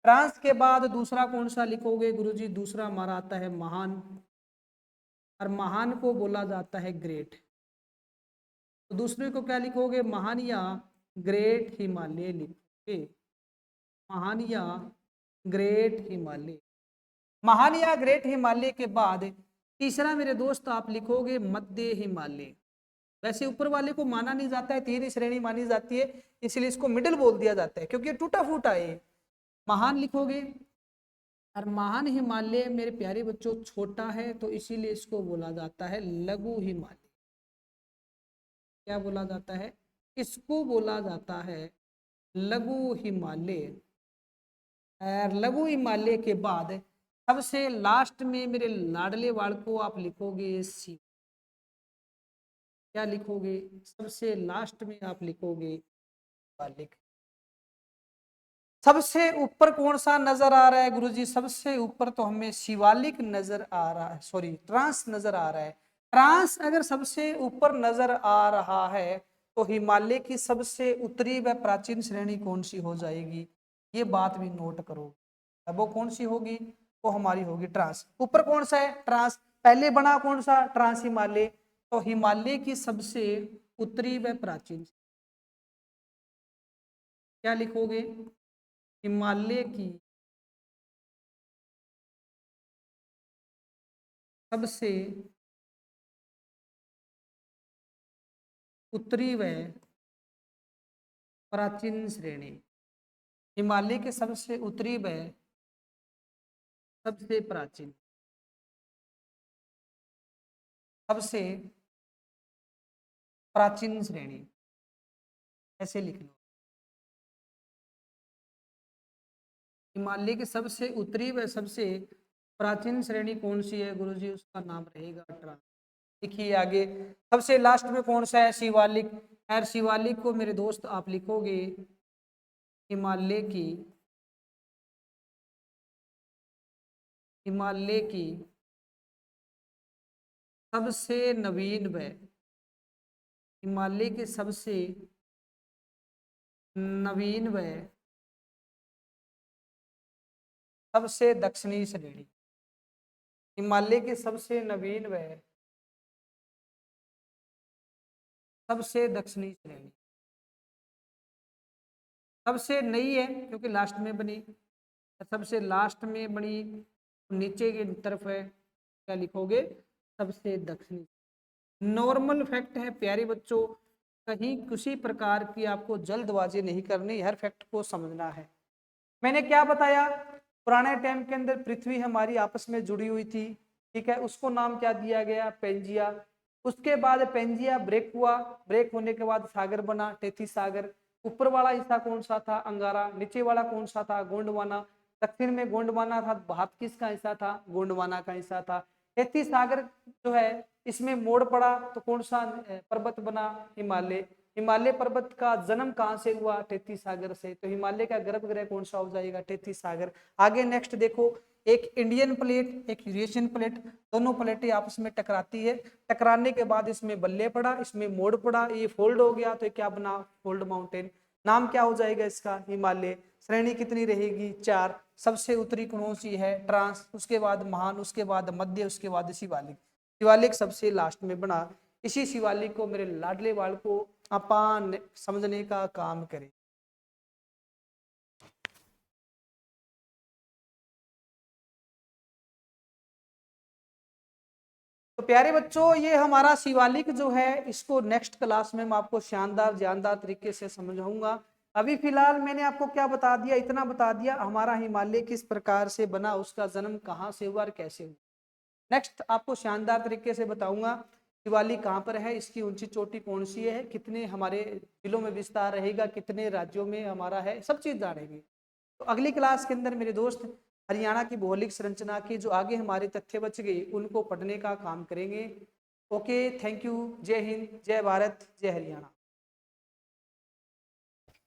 Speaker 1: ट्रांस के बाद दूसरा कौन सा लिखोगे गुरुजी? दूसरा हमारा आता है महान, और महान को बोला जाता है ग्रेट। तो दूसरे को क्या लिखोगे? महान या ग्रेट हिमालय लिखोगे। महान या ग्रेट हिमालय। महान या ग्रेट हिमालय के बाद तीसरा मेरे दोस्त आप लिखोगे मध्य हिमालय। वैसे ऊपर वाले को माना नहीं जाता है, तीन श्रेणी मानी जाती है, इसलिए इसको मिडिल बोल दिया जाता है क्योंकि ये टूटा फूटा है। महान लिखोगे, और महान हिमालय मेरे प्यारे बच्चों छोटा है तो इसीलिए इसको बोला जाता है लघु हिमालय। क्या बोला जाता है? इसको बोला जाता है लघु हिमालय। और लघु हिमालय के बाद सबसे लास्ट में मेरे लाडले वाल को आप लिखोगे सी। क्या लिखोगे? सबसे लास्ट में आप लिखोगे शिवालिक। सबसे ऊपर कौन सा नजर आ रहा है गुरुजी? सबसे ऊपर तो हमें शिवालिक नजर आ रहा है, सॉरी ट्रांस नजर आ रहा है। ट्रांस अगर सबसे ऊपर नजर आ रहा है तो हिमालय की सबसे उत्तरी व प्राचीन श्रेणी कौन सी हो जाएगी? ये बात भी नोट करो। अब वो कौन सी होगी? वो हमारी होगी ट्रांस। ऊपर कौन सा है? ट्रांस। पहले बना कौन सा? ट्रांस हिमालय। तो हिमालय की सबसे उत्तरी व प्राचीन क्या लिखोगे? हिमालय की सबसे उत्तरी व प्राचीन श्रेणी। हिमालय के सबसे उत्तरी व सबसे प्राचीन, सबसे प्राचीन श्रेणी, ऐसे लिख लो। हिमालय के सबसे उत्तरी व सबसे प्राचीन श्रेणी कौन सी है गुरुजी? उसका नाम रहेगा ट्रांस। देखिए आगे सबसे लास्ट में कौन सा है? शिवालिक। और शिवालिक को मेरे दोस्त आप लिखोगे हिमालय की सबसे नवीन व हिमालय के सबसे नवीन व सबसे दक्षिणी श्रेणी। हिमालय के सबसे नवीन व सबसे दक्षिणी श्रेणी, सबसे नई है क्योंकि लास्ट में बनी, सबसे लास्ट में बनी, नीचे की तरफ है। क्या लिखोगे? सबसे दक्षिणी। नॉर्मल फैक्ट है प्यारे बच्चों, कहीं किसी प्रकार की आपको जल्दबाजी नहीं करनी, हर फैक्ट को समझना है। मैंने क्या बताया? पुराने टाइम के अंदर पृथ्वी हमारी आपस में जुड़ी हुई थी, ठीक है, उसको नाम क्या दिया गया? पेंजिया। उसके बाद पेंजिया ब्रेक हुआ, ब्रेक होने के बाद सागर बना, टेथी सागर। ऊपर वाला हिस्सा कौन सा था? अंगारा। नीचे वाला कौन सा था? गोंडवाना। दक्षिण में गोंडवाना था, भारत किसका हिस्सा था? गोंडवाना का हिस्सा था। टेथी सागर जो है इसमें मोड़ पड़ा तो कौन सा पर्वत बना? हिमालय। हिमालय पर्वत का जन्म कहाँ से हुआ? टेथी सागर से। तो हिमालय का गर्भगृह कौन सा हो जाएगा? टेथी सागर। आगे नेक्स्ट देखो, एक इंडियन प्लेट, एक यूरेशियन प्लेट, दोनों प्लेटें आपस में टकराती है। टकराने के बाद इसमें बल्ले पड़ा, इसमें मोड़ पड़ा, ये फोल्ड हो गया तो क्या बना? Fold mountain. नाम क्या हो जाएगा इसका? हिमालय। श्रेणी कितनी रहेगी? 4। सबसे उत्तरी कौन सी है? ट्रांस। उसके बाद महान, उसके बाद मध्य, उसके बाद शिवालिक। शिवालिक सबसे लास्ट में बना। इसी शिवालिक को मेरे लाडले बाल को अपन समझने का काम करें। तो प्यारे बच्चों, ये हमारा शिवालिक जो है इसको नेक्स्ट क्लास में मैं आपको शानदार जानदार तरीके से समझाऊंगा। अभी फिलहाल मैंने आपको क्या बता दिया, इतना बता दिया हमारा हिमालय किस प्रकार से बना, उसका जन्म कहाँ से हुआ और कैसे हुआ। नेक्स्ट आपको शानदार तरीके से बताऊंगा दिवाली कहाँ पर है, इसकी ऊंची चोटी कौन सी है, कितने हमारे जिलों में विस्तार रहेगा, कितने राज्यों में हमारा है, सब चीज़ जानेंगे। तो अगली क्लास के अंदर मेरे दोस्त हरियाणा की भौगोलिक संरचना की जो आगे हमारे तथ्य बच गए उनको पढ़ने का काम करेंगे। Okay, thank you. जय हिंद, जय भारत, जय हरियाणा।